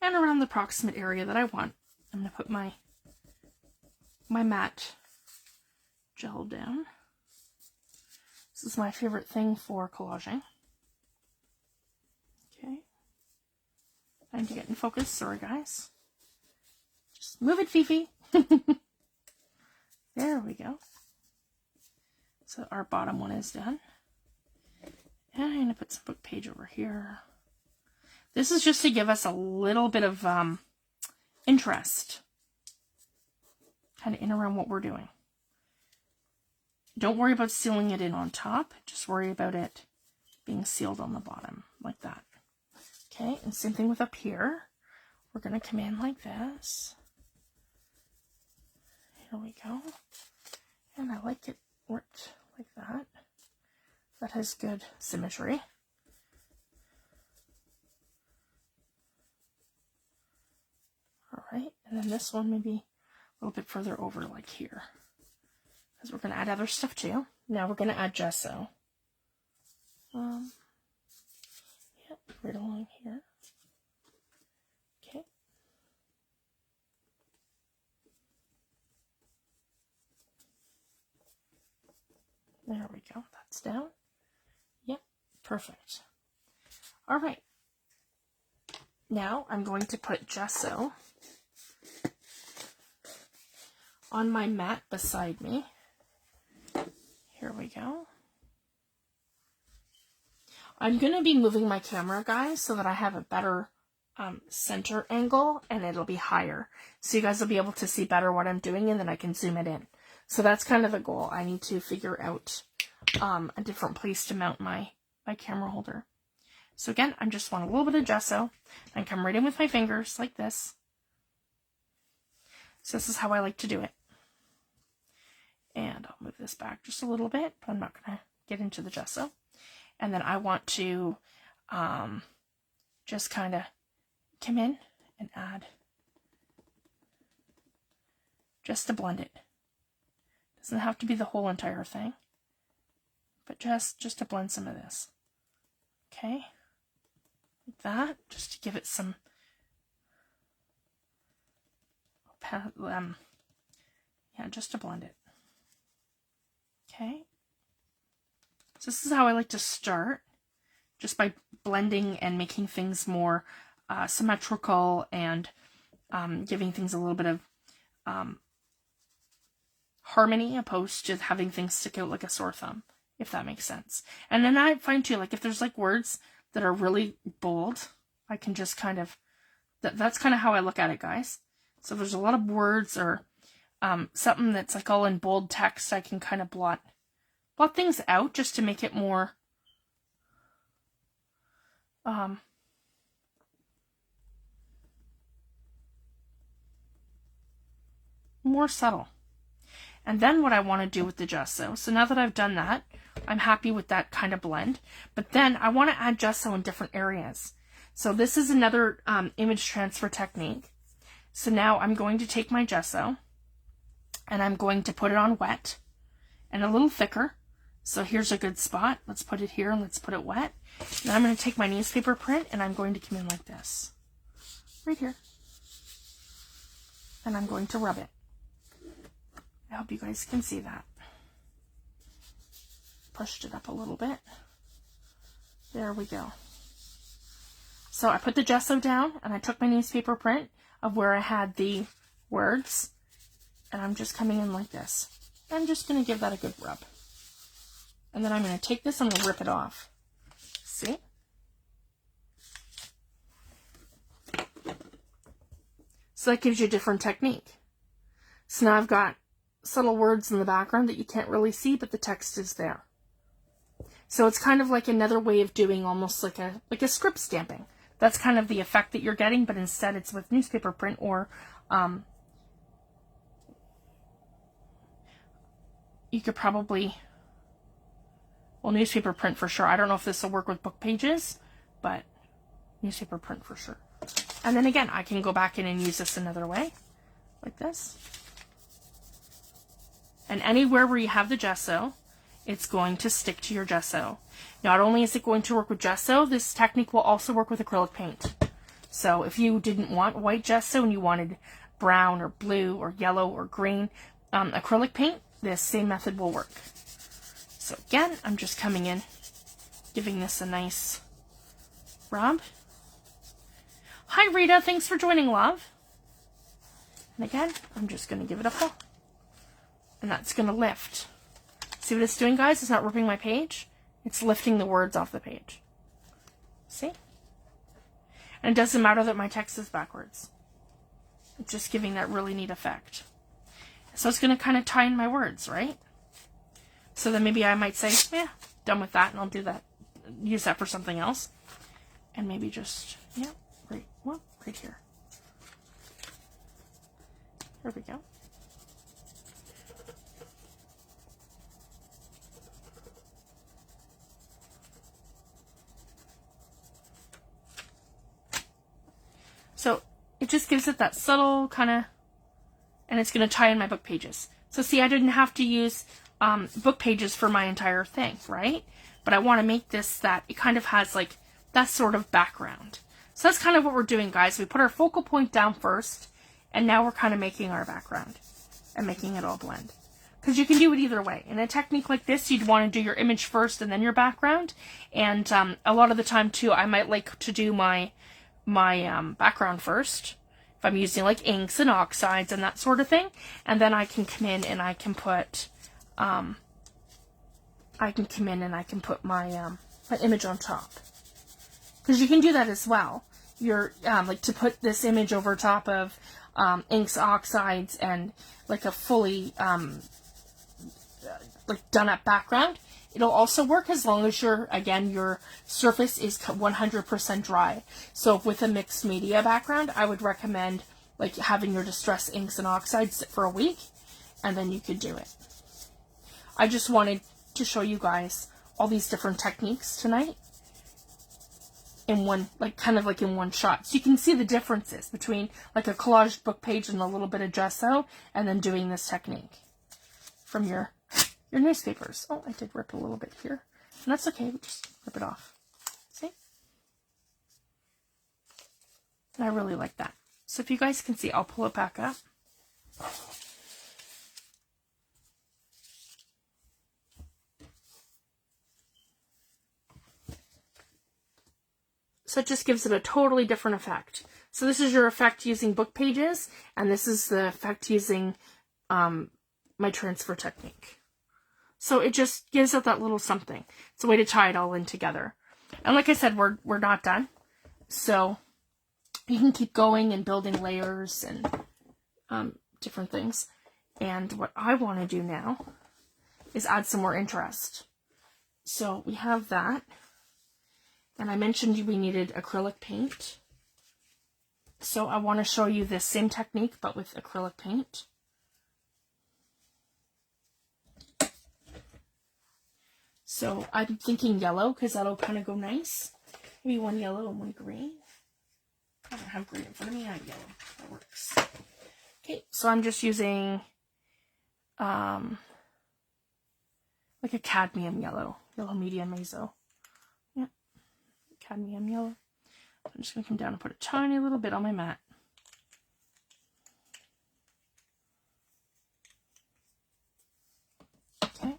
And around the approximate area that I want, I'm going to put my matte gel down. This is my favorite thing for collaging. Okay. Trying to get in focus. Sorry, guys. Just move it, Fifi. There we go. So our bottom one is done. And I'm going to put some book page over here. This is just to give us a little bit of interest. Kind of in around what we're doing. Don't worry about sealing it in on top. Just worry about it being sealed on the bottom, like that. Okay, and same thing with up here. We're going to come in like this. Here we go. And I like it worked like that. That has good symmetry. Alright, and then this one maybe a little bit further over, like here. Because we're going to add other stuff too. Now we're going to add gesso. Yep, right along here. Okay. There we go. That's down. Yep, perfect. All right. Now I'm going to put gesso on my mat beside me. Here we go. I'm going to be moving my camera, guys, so that I have a better center angle and it'll be higher. So you guys will be able to see better what I'm doing and then I can zoom it in. So that's kind of the goal. I need to figure out a different place to mount my camera holder. So again, I just want a little bit of gesso and come right in with my fingers like this. So this is how I like to do it. And I'll move this back just a little bit, but I'm not going to get into the gesso. And then I want to just kind of come in and add, just to blend it. Doesn't have to be the whole entire thing, but just to blend some of this. Okay, like that, just to give it some yeah, just to blend it. Okay. So this is how I like to start, just by blending and making things more symmetrical and giving things a little bit of harmony, opposed to having things stick out like a sore thumb, if that makes sense. And then I find too, like if there's like words that are really bold, I can just kind of, that's kind of how I look at it, guys. So if there's a lot of words or something that's like all in bold text, I can kind of blot things out just to make it more more subtle. And then what I want to do with the gesso, so now that I've done that, I'm happy with that kind of blend, but then I want to add gesso in different areas. So this is another image transfer technique. So now I'm going to take my gesso and I'm going to put it on wet and a little thicker. So here's a good spot. Let's put it here and let's put it wet. Now I'm going to take my newspaper print and I'm going to come in like this, right here. And I'm going to rub it. I hope you guys can see that. Pushed it up a little bit. There we go. So I put the gesso down and I took my newspaper print of where I had the words and I'm just coming in like this. I'm just going to give that a good rub. And then I'm going to take this and I'm going to rip it off. See? So that gives you a different technique. So now I've got subtle words in the background that you can't really see, but the text is there. So it's kind of like another way of doing almost like a script stamping. That's kind of the effect that you're getting, but instead it's with newspaper print or you could probably, well, newspaper print for sure. I don't know if this will work with book pages, but newspaper print for sure. And then again, I can go back in and use this another way, like this. And anywhere where you have the gesso, it's going to stick to your gesso. Not only is it going to work with gesso, this technique will also work with acrylic paint. So if you didn't want white gesso and you wanted brown or blue or yellow or green acrylic paint, this same method will work. So again, I'm just coming in, giving this a nice rub. Hi Hi, Rita. Thanks for joining, love. And again, I'm just going to give it a pull. And that's going to lift. See what it's doing, guys? It's not ripping my page. It's lifting the words off the page. See? And it doesn't matter that my text is backwards. It's just giving that really neat effect. So it's going to kind of tie in my words, right? So then maybe I might say, yeah, done with that, and I'll do that. Use that for something else. And maybe just, yeah, right here. There we go. So it just gives it that subtle kind of, and it's going to tie in my book pages. So see, I didn't have to use book pages for my entire thing, right? But I want to make this that it kind of has like that sort of background. So that's kind of what we're doing, guys. We put our focal point down first, and now we're kind of making our background and making it all blend. Because you can do it either way. In a technique like this, you'd want to do your image first and then your background. And a lot of the time, too, I might like to do my background first. If I'm using like inks and oxides and that sort of thing. And then I can come in and I can put, my image on top. Because you can do that as well. You're, like to put this image over top of inks, oxides, and like a fully like done up background. It'll also work as long as your surface is 100% dry. So with a mixed media background, I would recommend like having your distress inks and oxides sit for a week, and then you could do it. I just wanted to show you guys all these different techniques tonight in one, like kind of like in one shot. So you can see the differences between like a collaged book page and a little bit of gesso, and then doing this technique from your newspapers. Oh, I did rip a little bit here. And that's okay, we just rip it off. See? And I really like that. So if you guys can see, I'll pull it back up. So it just gives it a totally different effect. So this is your effect using book pages, and this is the effect using my transfer technique. So it just gives it that little something. It's a way to tie it all in together. And like I said, we're not done. So you can keep going and building layers and different things. And what I want to do now is add some more interest. So we have that. And I mentioned we needed acrylic paint. So I want to show you this same technique, but with acrylic paint. So I'm thinking yellow, because that'll kind of go nice. Maybe one yellow and one green. I don't have green in front of me. I have yellow. That works. Okay, so I'm just using like a cadmium yellow medium azo. Yeah, cadmium yellow. I'm just going to come down and put a tiny little bit on my mat. Okay.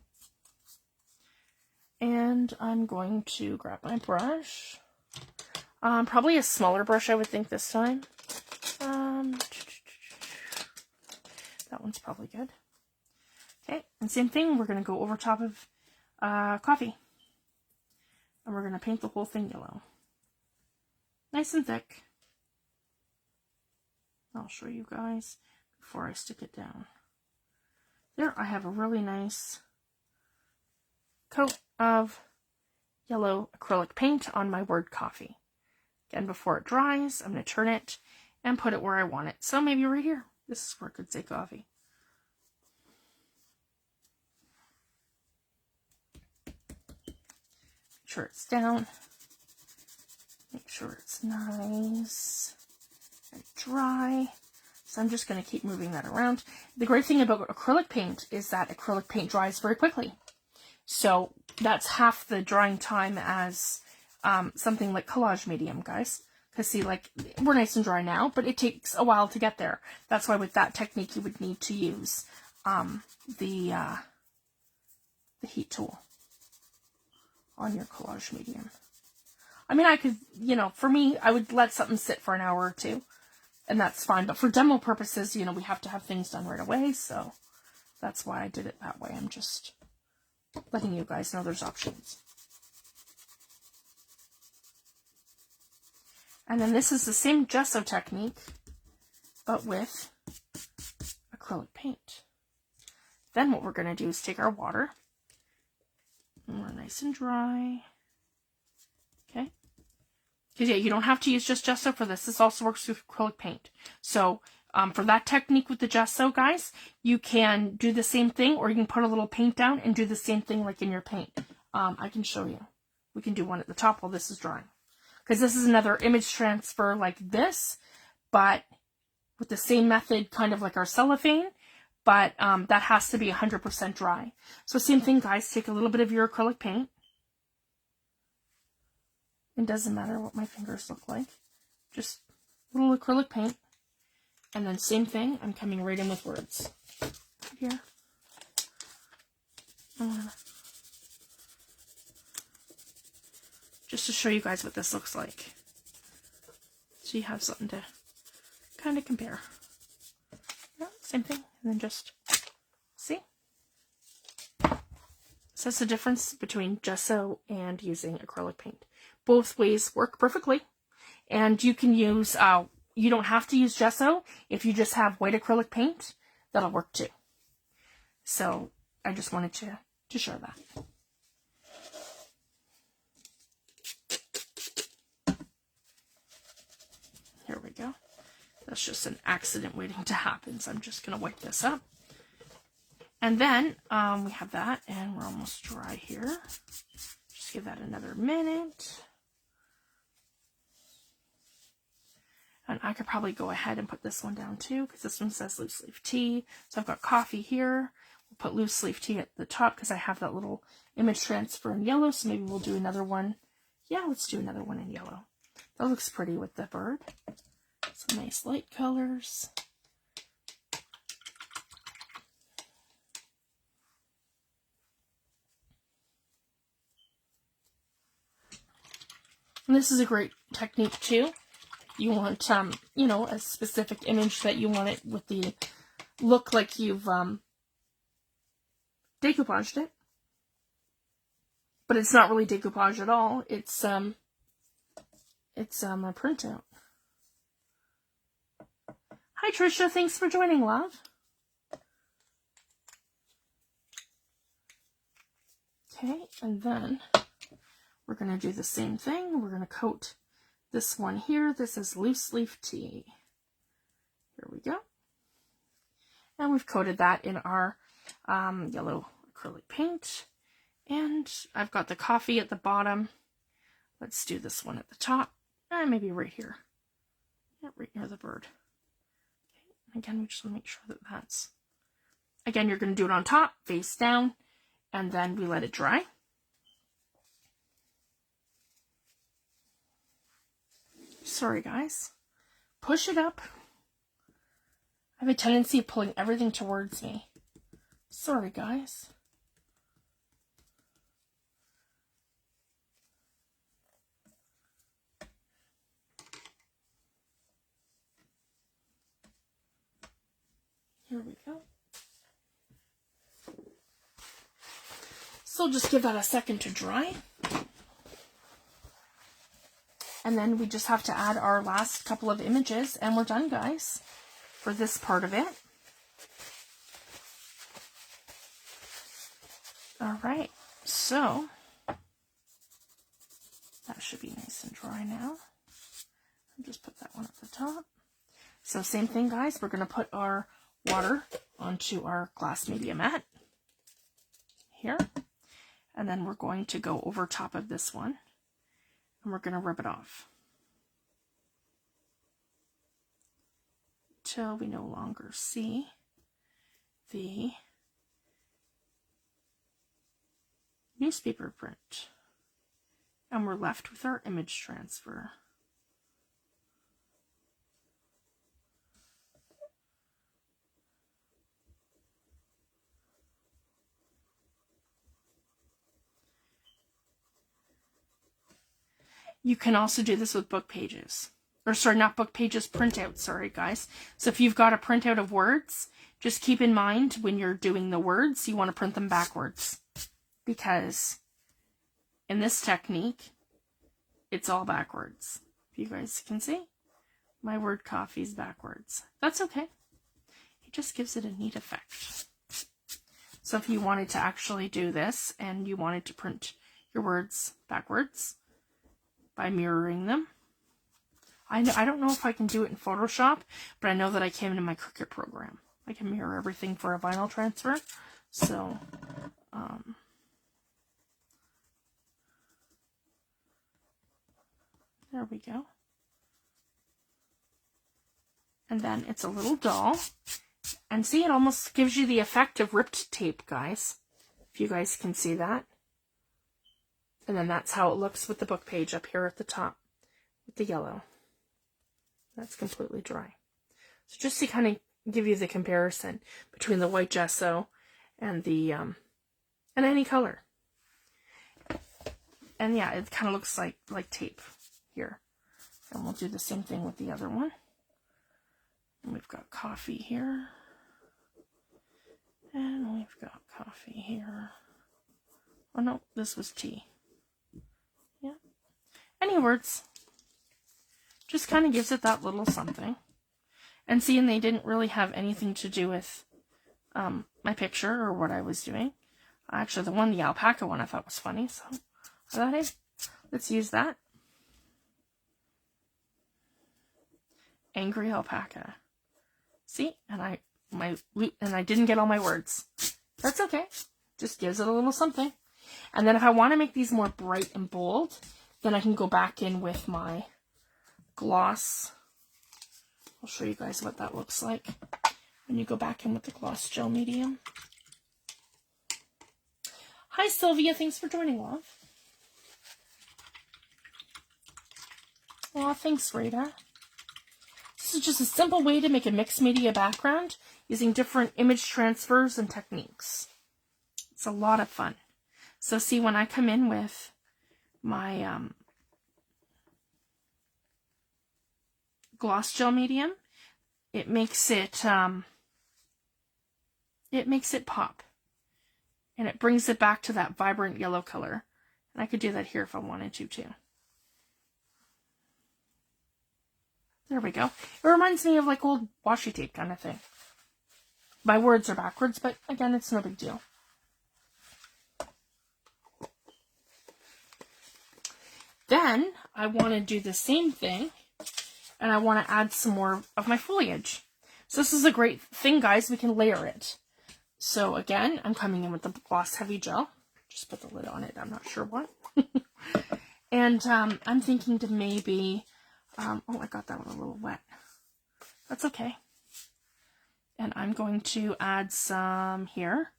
And I'm going to grab my brush. Probably a smaller brush, I would think, this time. That one's probably good. Okay, and same thing, we're going to go over top of coffee. And we're going to paint the whole thing yellow. Nice and thick. I'll show you guys before I stick it down. There, I have a really nice coat of yellow acrylic paint on my word coffee. Again, before it dries, I'm going to turn it and put it where I want it. So maybe right here. This is where it could say coffee. Make sure it's down. Make sure it's nice and dry. So I'm just going to keep moving that around. The great thing about acrylic paint is that acrylic paint dries very quickly. So that's half the drying time as something like collage medium, guys. Because see, like, we're nice and dry now, but it takes a while to get there. That's why with that technique you would need to use the heat tool on your collage medium. I mean, I could, you know, for me, I would let something sit for an hour or two, and that's fine. But for demo purposes, you know, we have to have things done right away, so that's why I did it that way. I'm just letting you guys know there's options. And then this is the same gesso technique, but with acrylic paint. Then what we're going to do is take our water, and we're nice and dry. Okay. Because yeah, you don't have to use just gesso for this. This also works with acrylic paint. So for that technique with the gesso, guys, you can do the same thing, or you can put a little paint down and do the same thing like in your paint. I can show you. We can do one at the top while this is drying. Because this is another image transfer like this, but with the same method, kind of like our cellophane, but that has to be 100% dry. So same thing, guys, take a little bit of your acrylic paint. It doesn't matter what my fingers look like. Just a little acrylic paint. And then same thing, I'm coming right in with words. Here. Just to show you guys what this looks like. So you have something to kind of compare. Yeah, same thing. And then just, see? So that's the difference between gesso and using acrylic paint. Both ways work perfectly. And you can use, you don't have to use gesso. If you just have white acrylic paint, that'll work too. So I just wanted to share that. Here we go. That's just an accident waiting to happen, so I'm just going to wipe this up. And then we have that, and we're almost dry here. Just give that another minute. And I could probably go ahead and put this one down too, because this one says loose leaf tea. So I've got coffee here. We'll put loose leaf tea at the top because I have that little image transfer in yellow, so maybe we'll do another one. Yeah, let's do another one in yellow. That looks pretty with the bird. Some nice light colors. And this is a great technique too. You want, you know, a specific image that you want it with the look like you've decoupaged it. But it's not really decoupage at all. It's a printout. Hi Trisha, thanks for joining, love. Okay, and then we're going to do the same thing. We're going to coat this one here. This is loose leaf tea. Here we go. And we've coated that in our yellow acrylic paint. And I've got the coffee at the bottom. Let's do this one at the top. And maybe right here. Yeah, right near the bird. Okay. Again, we just want to make sure that that's... Again, you're going to do it on top, face down, and then we let it dry. Sorry, guys. Push it up. I have a tendency of pulling everything towards me. Sorry, guys. Here we go. So just give that a second to dry. And then we just have to add our last couple of images and we're done, guys, for this part of it. All right, so that should be nice and dry now. I'll just put that one at the top. So same thing, guys, we're going to put our water onto our glass media mat here. And then we're going to go over top of this one and we're going to rub it off till we no longer see the newspaper print. And we're left with our image transfer. you can also do this with book pages. Or sorry, not book pages, printouts, sorry guys. So if you've got a printout of words, just keep in mind when you're doing the words, you want to print them backwards. Because in this technique, it's all backwards. If you guys can see, my word coffee's backwards. That's okay. It just gives it a neat effect. So if you wanted to actually do this and you wanted to print your words backwards by mirroring them, I don't know if I can do it in Photoshop, but I know that I can in my Cricut program. I can mirror everything for a vinyl transfer. So, there we go. And then it's a little dull. And see, it almost gives you the effect of ripped tape, guys. If you guys can see that. And then that's how it looks with the book page up here at the top with the yellow. That's completely dry. So just to kind of give you the comparison between the white gesso and the and any color. And yeah, it kind of looks like tape here. And we'll do the same thing with the other one. And we've got coffee here. And we've got coffee here. Oh no, this was tea. Yeah. Any words. Just kind of gives it that little something. And seeing they didn't really have anything to do with my picture or what I was doing. Actually, the alpaca one I thought was funny, so I thought, hey, let's use that. Angry alpaca. See? And I didn't get all my words. That's okay. Just gives it a little something. And then if I want to make these more bright and bold, then I can go back in with my gloss. I'll show you guys what that looks like when you go back in with the gloss gel medium. Hi Sylvia, thanks for joining, love. Aw, thanks Rita. This is just a simple way to make a mixed media background using different image transfers and techniques. It's a lot of fun. So see, when I come in with my gloss gel medium, it makes it pop, and it brings it back to that vibrant yellow color. And I could do that here if I wanted to too. There we go. It reminds me of like old washi tape kind of thing. My words are backwards, but again, it's no big deal. Then I want to do the same thing, and I want to add some more of my foliage. So this is a great thing, guys. We can layer it. So again, I'm coming in with the Gloss Heavy Gel. Just put the lid on it. I'm not sure what. And I'm thinking to maybe, oh, I got that one a little wet. That's okay. And I'm going to add some here,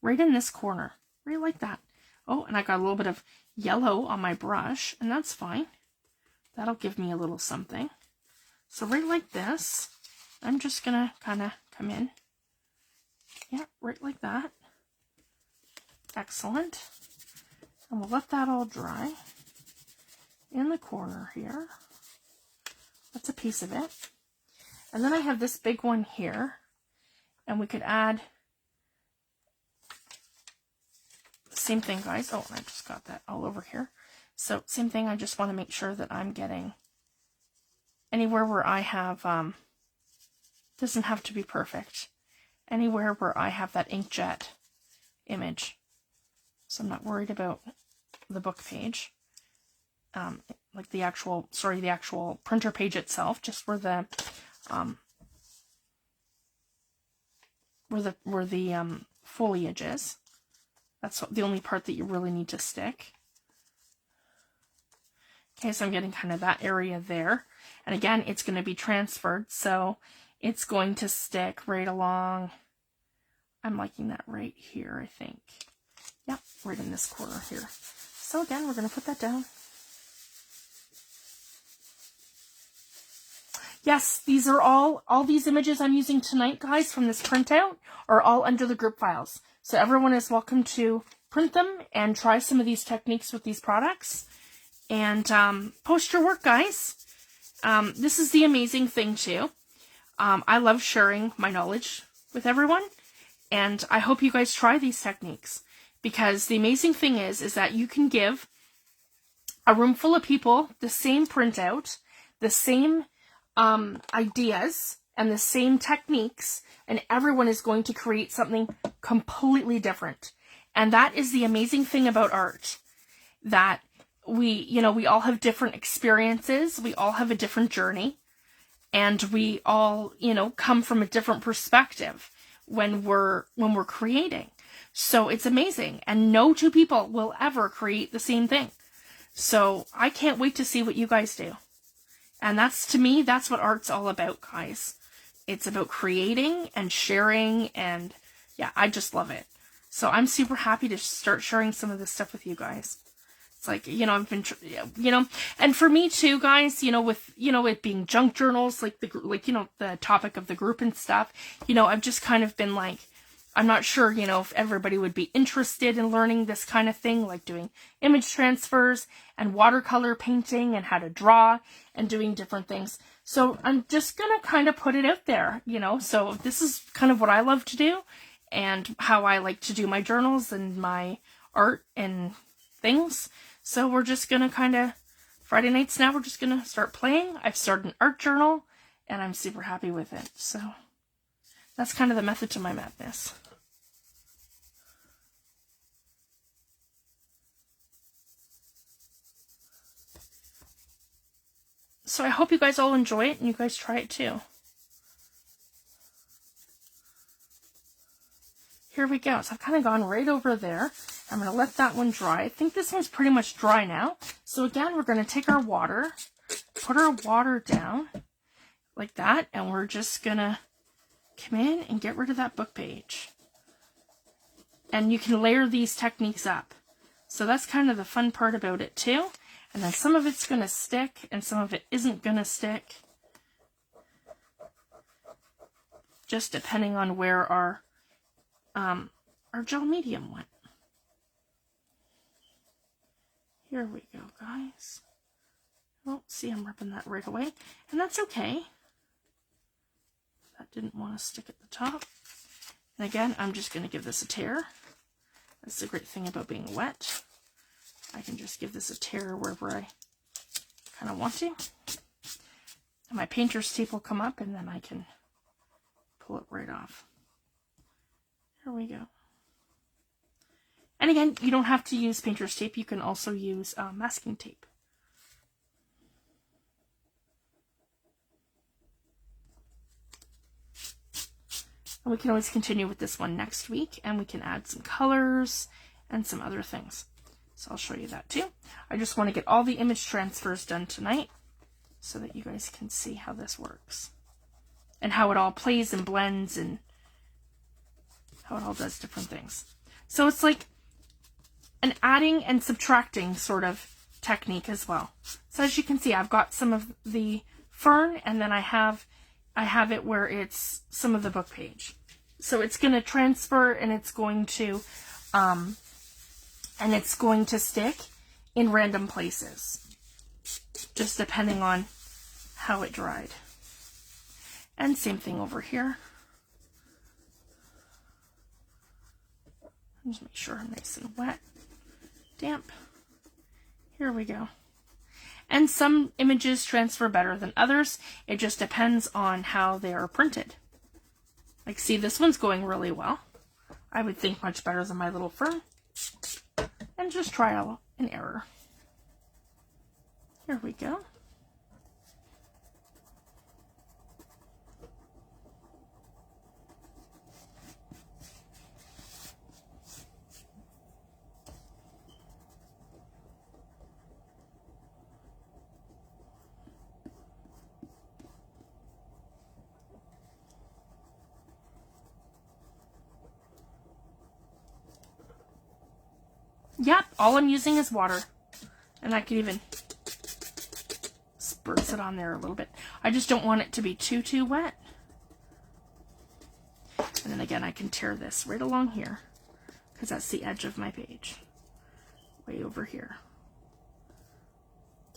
right in this corner, right like that. Oh, and I got a little bit of yellow on my brush, and that's fine. That'll give me a little something. So right like this, I'm just gonna kind of come in. Yeah, right like that. Excellent. And we'll let that all dry. In the corner here. That's a piece of it. And then I have this big one here. And we could add the same thing, guys. Oh, I just got that all over here. So same thing, I just want to make sure that I'm getting anywhere where I have, doesn't have to be perfect. Anywhere where I have that inkjet image. So I'm not worried about the book page. Like the actual, sorry, the actual printer page itself, just where the, foliage is. That's the only part that you really need to stick. Okay, so I'm getting kind of that area there. And again, it's going to be transferred, so it's going to stick right along. I'm liking that right here, I think. Yep, right in this corner here. So again, we're going to put that down. Yes, these are all these images I'm using tonight, guys, from this printout are all under the group files. So everyone is welcome to print them and try some of these techniques with these products. and post your work, guys. This is the amazing thing too. I love sharing my knowledge with everyone, and I hope you guys try these techniques, because the amazing thing is that you can give a room full of people the same printout, the same ideas, and the same techniques, and everyone is going to create something completely different. And that is the amazing thing about art, that we all have different experiences, we all have a different journey, and we all, come from a different perspective when we're creating. So it's amazing, and no two people will ever create the same thing. So I can't wait to see what you guys do. And to me, that's what art's all about, guys. It's about creating and sharing, and yeah, I just love it. So I'm super happy to start sharing some of this stuff with you guys. It's like, I've been, and for me too, guys, with, it being junk journals, the topic of the group and stuff, I've just kind of been like, I'm not sure, if everybody would be interested in learning this kind of thing, like doing image transfers and watercolor painting and how to draw and doing different things. So I'm just going to kind of put it out there, so this is kind of what I love to do and how I like to do my journals and my art and things. So we're just going to kind of, Friday nights now, we're just going to start playing. I've started an art journal and I'm super happy with it. So that's kind of the method to my madness. So I hope you guys all enjoy it and you guys try it too. Here we go. So I've kind of gone right over there. I'm going to let that one dry. I think this one's pretty much dry now. So again, we're going to take our water, put our water down like that, and we're just going to come in and get rid of that book page. And you can layer these techniques up. So that's kind of the fun part about it too. And then some of it's going to stick and some of it isn't going to stick. Just depending on where our gel medium went. Here we go, guys. Oh, see, I'm ripping that right away. And that's okay. That didn't want to stick at the top. And again, I'm just going to give this a tear. That's the great thing about being wet. I can just give this a tear wherever I kind of want to. And my painter's tape will come up and then I can pull it right off. Here we go. And again, you don't have to use painter's tape. You can also use masking tape. And we can always continue with this one next week, and we can add some colors and some other things. So I'll show you that too. I just want to get all the image transfers done tonight so that you guys can see how this works and how it all plays and blends and how it all does different things. So it's like an adding and subtracting sort of technique as well. So as you can see, I've got some of the fern, and then I have it where it's some of the book page. So it's going to transfer, and it's going to stick in random places, just depending on how it dried. And same thing over here. Just make sure I'm nice and wet, damp. Here we go. And some images transfer better than others. It just depends on how they are printed. Like, see, this one's going really well. I would think much better than my little fern. And just trial and error. Here we go. Yep, all I'm using is water. And I can even spurts it on there a little bit. I just don't want it to be too wet. And then again, I can tear this right along here, because that's the edge of my page. Way over here.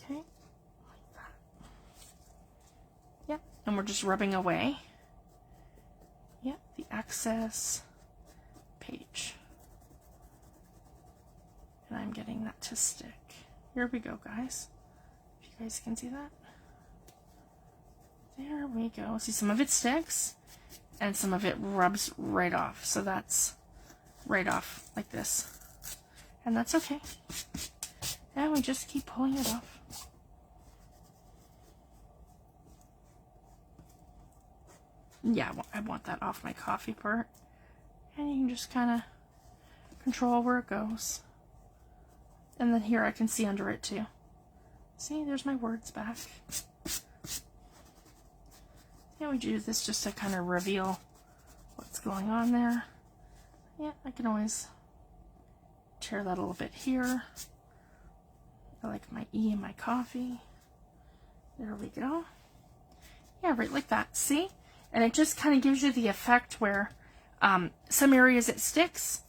Okay, like that. Yep, and we're just rubbing away. Yep, the excess page. And I'm getting that to stick. Here we go, guys. If you guys can see that. There we go. See, some of it sticks and some of it rubs right off. So that's right off like this. And that's okay. And we just keep pulling it off. Yeah, I want that off my coffee part. And you can just kind of control where it goes. And then here I can see under it too. See, there's my words back. Yeah, we do this just to kind of reveal what's going on there. Yeah, I can always tear that a little bit here. I like my E in my coffee. There we go. Yeah, right like that. See? And it just kind of gives you the effect where some areas it sticks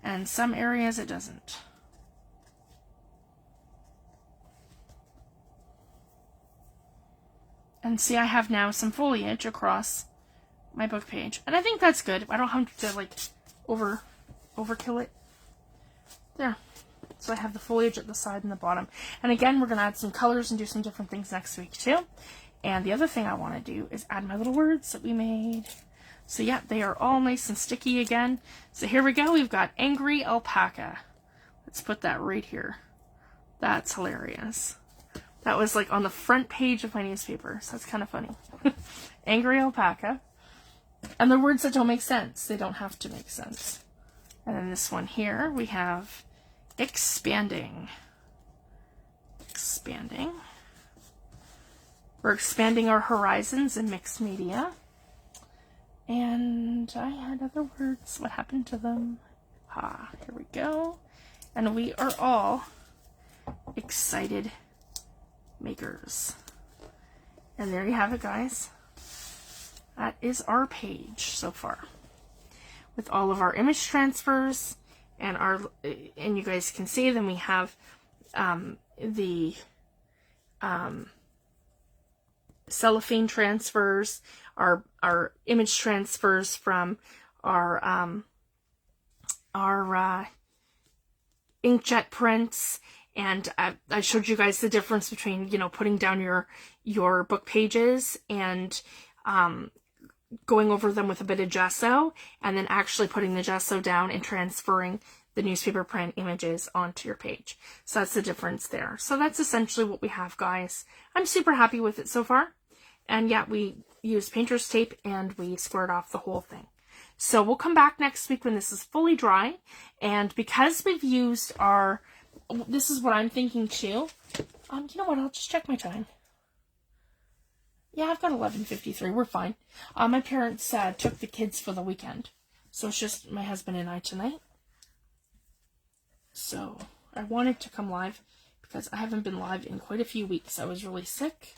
and some areas it doesn't. And see, I have now some foliage across my book page. And I think that's good. I don't have to like overkill it. There. So I have the foliage at the side and the bottom. And again, we're going to add some colors and do some different things next week too. And the other thing I want to do is add my little words that we made. So yeah, they are all nice and sticky again. So here we go. We've got angry alpaca. Let's put that right here. That's hilarious. That was like on the front page of my newspaper. So that's kind of funny. Angry alpaca. And the words that don't make sense. They don't have to make sense. And then this one here, we have expanding. Expanding. We're expanding our horizons in mixed media. And I had other words. What happened to them? Here we go. And we are all excited makers. And there you have it, guys. That is our page so far. With all of our image transfers and you guys can see then we have the cellophane transfers, our image transfers from our inkjet prints, and I showed you guys the difference between, you know, putting down your book pages and going over them with a bit of gesso, and then actually putting the gesso down and transferring the newspaper print images onto your page. So that's the difference there. So that's essentially what we have, guys. I'm super happy with it so far. And yeah, we used painter's tape and we squared off the whole thing. So we'll come back next week when this is fully dry. And because we've used this is what I'm thinking too. You know what? I'll just check my time. Yeah, I've got 11:53. We're fine. My parents took the kids for the weekend. So it's just my husband and I tonight. So I wanted to come live because I haven't been live in quite a few weeks. I was really sick.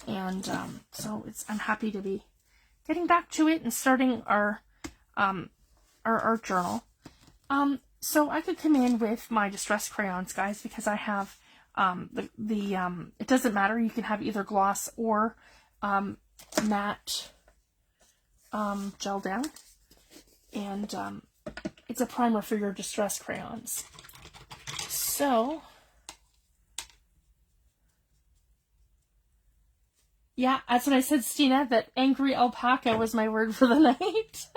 And so I'm happy to be getting back to it and starting our journal. So I could come in with my distress crayons, guys, because I have it doesn't matter. You can have either gloss or matte gel down, and it's a primer for your distress crayons. So yeah, that's what I said, Stina, that angry alpaca was my word for the night.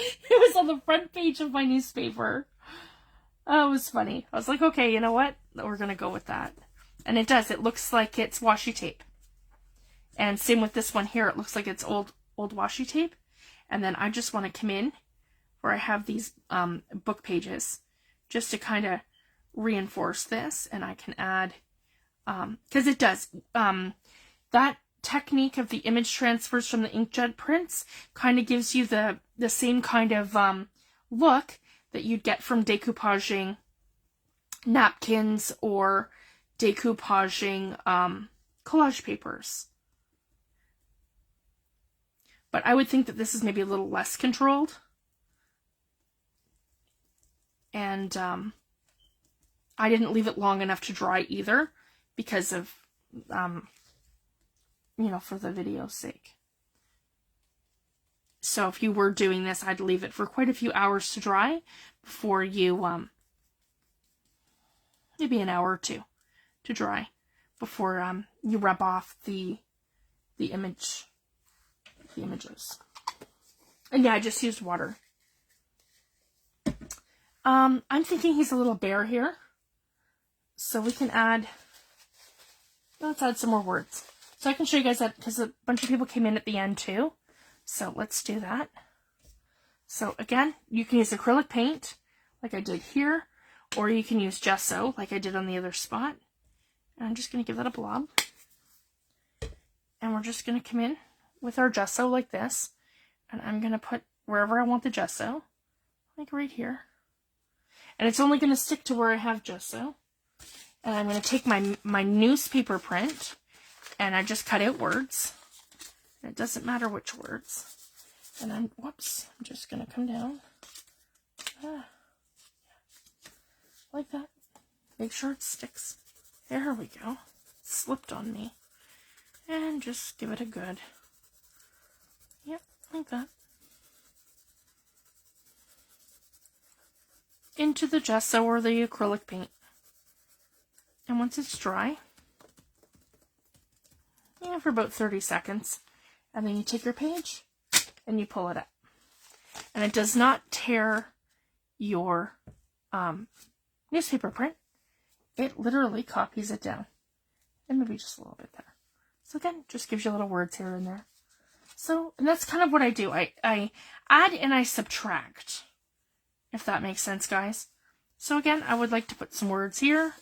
It was on the front page of my newspaper. Oh, it was funny. I was like, okay, you know what? We're going to go with that. And it does. It looks like it's washi tape. And same with this one here. It looks like it's old washi tape. And then I just want to come in where I have these book pages just to kind of reinforce this. And I can add, because it does, that technique of the image transfers from the inkjet prints kind of gives you the same kind of look that you'd get from decoupaging napkins or decoupaging collage papers. But I would think that this is maybe a little less controlled. And I didn't leave it long enough to dry either, because of, for the video's sake. So if you were doing this, I'd leave it for quite a few hours to dry before you, maybe an hour or two to dry before you rub off the images. And yeah, I just used water. I'm thinking he's a little bare here. So we can let's add some more words. So I can show you guys that because a bunch of people came in at the end too. So let's do that. So again, you can use acrylic paint like I did here, or you can use gesso like I did on the other spot. And I'm just going to give that a blob. And we're just going to come in with our gesso like this. And I'm going to put wherever I want the gesso, like right here. And it's only going to stick to where I have gesso. And I'm going to take my newspaper print, and I just cut out words. It doesn't matter which words. And I'm just going to come down. Like that. Make sure it sticks. There we go. It slipped on me. And just give it a good. Yep, like that. Into the gesso or the acrylic paint. And once it's dry, for about 30 seconds, and then you take your page and you pull it up. And it does not tear your newspaper print. It literally copies it down. And maybe just a little bit there. So again, just gives you little words here and there. So, and that's kind of what I do. I add and I subtract, if that makes sense, guys. So again, I would like to put some words here.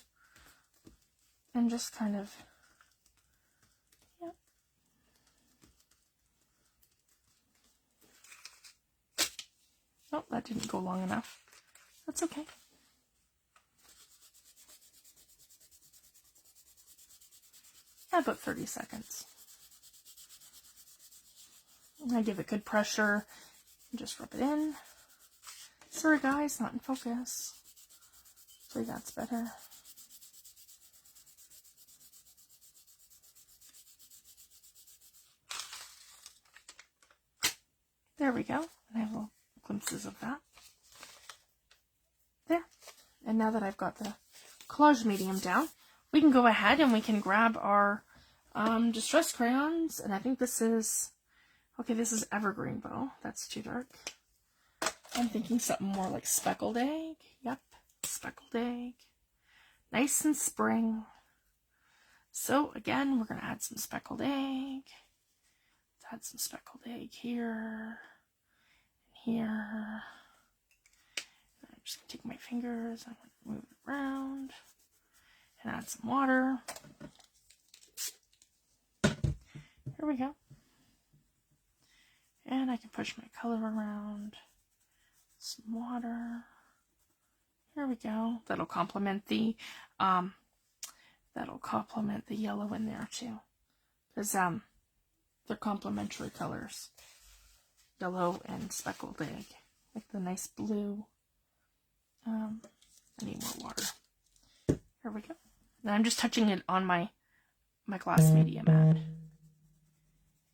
And just kind of, Oh, that didn't go long enough. That's okay. About 30 seconds. And I give it good pressure. And just rub it in. Sorry guys, not in focus. Hopefully that's better. There we go. And I have little glimpses of that. There. And now that I've got the collage medium down, we can go ahead and we can grab our distress crayons. And I think this is, okay, this is Evergreen Bow. That's too dark. I'm thinking something more like Speckled Egg. Yep, Speckled Egg. Nice and spring. So again, we're going to add some Speckled Egg. Let's add some Speckled Egg here. And here. And I'm just going to take my fingers. I'm going to move it around. And add some water. Here we go. And I can push my color around. Some water. Here we go. That'll complement the yellow in there too. Because they're complementary colors. Yellow and speckled egg. Like the nice blue. I need more water. Here we go. And I'm just touching it on my glass media mat.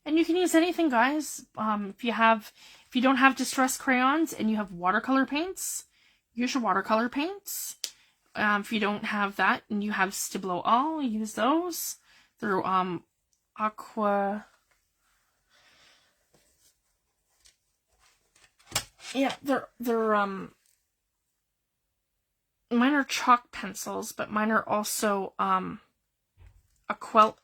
And you can use anything, guys. If you don't have distress crayons and you have watercolor paints, use your watercolor paints. If you don't have that and you have Stabilo All, use those. They're aqua. Yeah, they're mine are chalk pencils, but mine are also Aquello,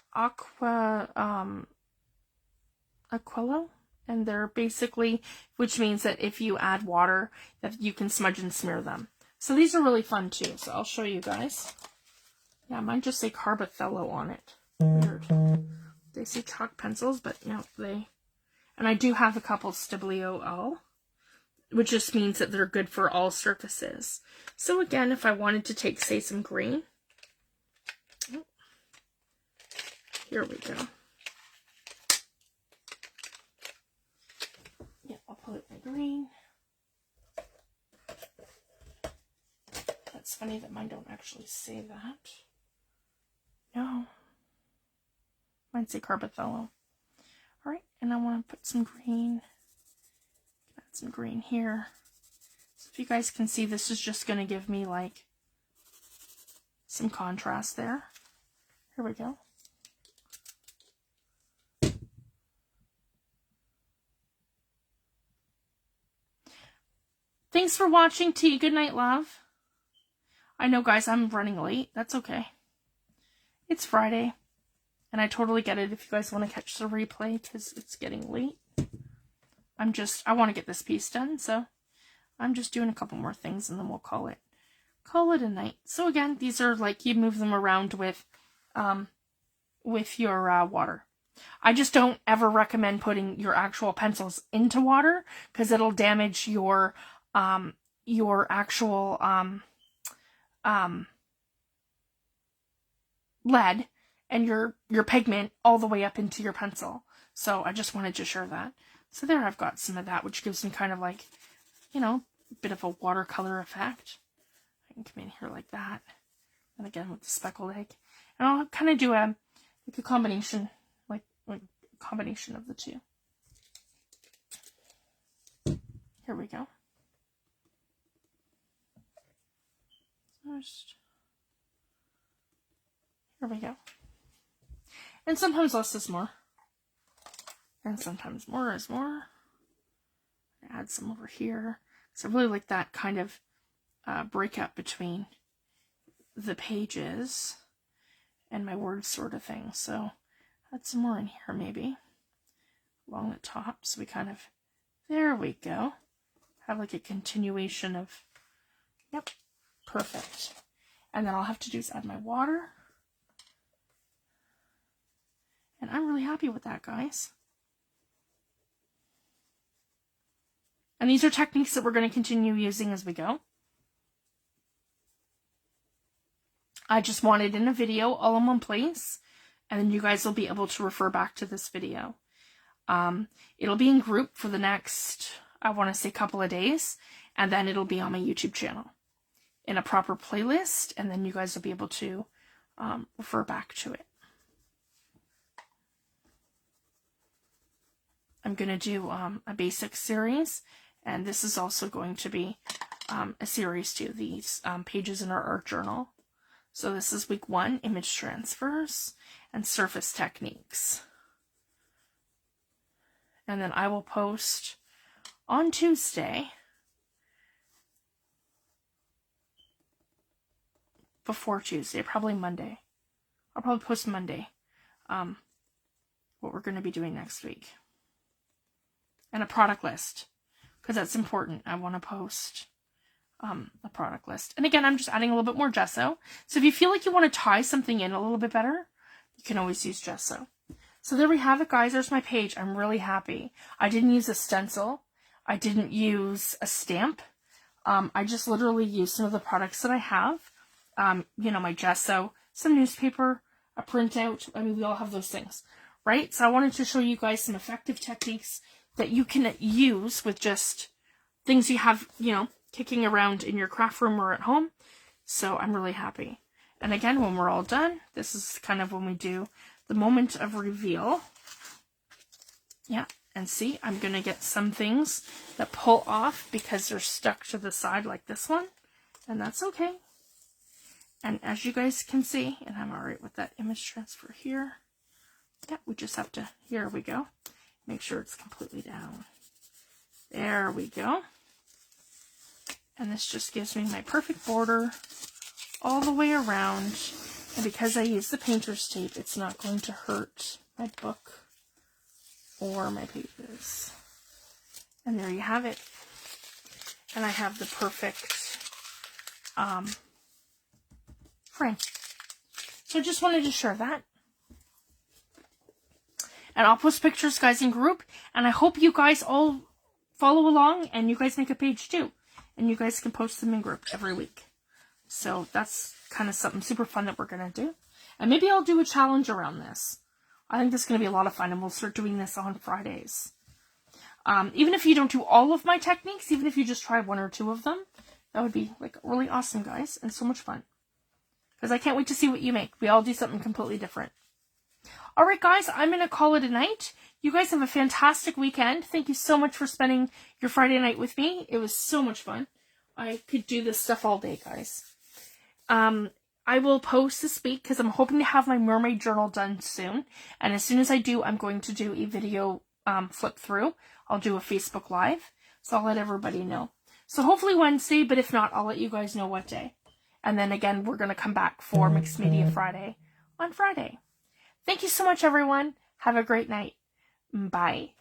and they're basically, which means that if you add water, that you can smudge and smear them. So these are really fun too, so I'll show you guys. Yeah, mine just say Carbothello on it. Weird. They say chalk pencils, but you know, and I do have a couple Stabilo All, which just means that they're good for all surfaces. So again, if I wanted to take, say, some green, here we go. Yeah, I'll pull out my green. That's funny that mine don't actually say that. No, Might say carbothello. Alright, and I want to put some green. Add some green here. So if you guys can see, this is just going to give me like some contrast there. Here we go. Thanks for watching, T. Good night, love. I know, guys, I'm running late. That's okay. It's Friday. And I totally get it if you guys want to catch the replay because it's getting late. I want to get this piece done, so I'm just doing a couple more things and then we'll call it a night. So again, these are like, you move them around with your water. I just don't ever recommend putting your actual pencils into water because it'll damage your actual lead and your pigment all the way up into your pencil. So I just wanted to share that. So there I've got some of that, which gives me kind of like, you know, a bit of a watercolor effect. I can come in here like that. And again with the speckled egg. And I'll kind of do a combination, like a combination of the two. Here we go. First. Here we go. And sometimes less is more. And sometimes more is more. Add some over here. So I really like that kind of breakup between the pages and my words sort of thing. So add some more in here maybe. Along the top. So we kind of, there we go. Have like a continuation of, yep, perfect. And then all I have to do is add my water. And I'm really happy with that, guys. And these are techniques that we're going to continue using as we go. I just want it in a video all in one place. And then you guys will be able to refer back to this video. It'll be in group for the next, I want to say, couple of days. And then it'll be on my YouTube channel in a proper playlist. And then you guys will be able to refer back to it. I'm going to do a basic series, and this is also going to be a series too, these pages in our art journal. So this is week 1, image transfers and surface techniques. And then I will post on Tuesday, before Tuesday, probably Monday. I'll probably post Monday what we're going to be doing next week. And a product list, because that's important. I want to post a product list. And again, I'm just adding a little bit more gesso. So if you feel like you want to tie something in a little bit better, you can always use gesso. So there we have it, guys. There's my page. I'm really happy. I didn't use a stencil. I didn't use a stamp. I just literally used some of the products that I have. You know, my gesso, some newspaper, a printout. I mean, we all have those things, right? So I wanted to show you guys some effective techniques that you can use with just things you have, you know, kicking around in your craft room or at home. So I'm really happy. And again, when we're all done, this is kind of when we do the moment of reveal. Yeah, and see, I'm going to get some things that pull off because they're stuck to the side like this one. And that's okay. And as you guys can see, and I'm all right with that image transfer here. Yeah, we just have to, here we go. Make sure it's completely down. There we go. And this just gives me my perfect border all the way around. And because I use the painter's tape, it's not going to hurt my book or my pages. And there you have it. And I have the perfect frame. So I just wanted to share that. And I'll post pictures, guys, in group. And I hope you guys all follow along and you guys make a page too. And you guys can post them in group every week. So that's kind of something super fun that we're going to do. And maybe I'll do a challenge around this. I think this is going to be a lot of fun. And we'll start doing this on Fridays. Even if you don't do all of my techniques, even if you just try 1 or 2 of them, that would be like really awesome, guys. And so much fun. Because I can't wait to see what you make. We all do something completely different. All right, guys, I'm going to call it a night. You guys have a fantastic weekend. Thank you so much for spending your Friday night with me. It was so much fun. I could do this stuff all day, guys. I will post this week because I'm hoping to have my mermaid journal done soon. And as soon as I do, I'm going to do a video flip through. I'll do a Facebook Live. So I'll let everybody know. So hopefully Wednesday, but if not, I'll let you guys know what day. And then again, we're going to come back for Mixed Media Friday on Friday. Thank you so much, everyone. Have a great night. Bye.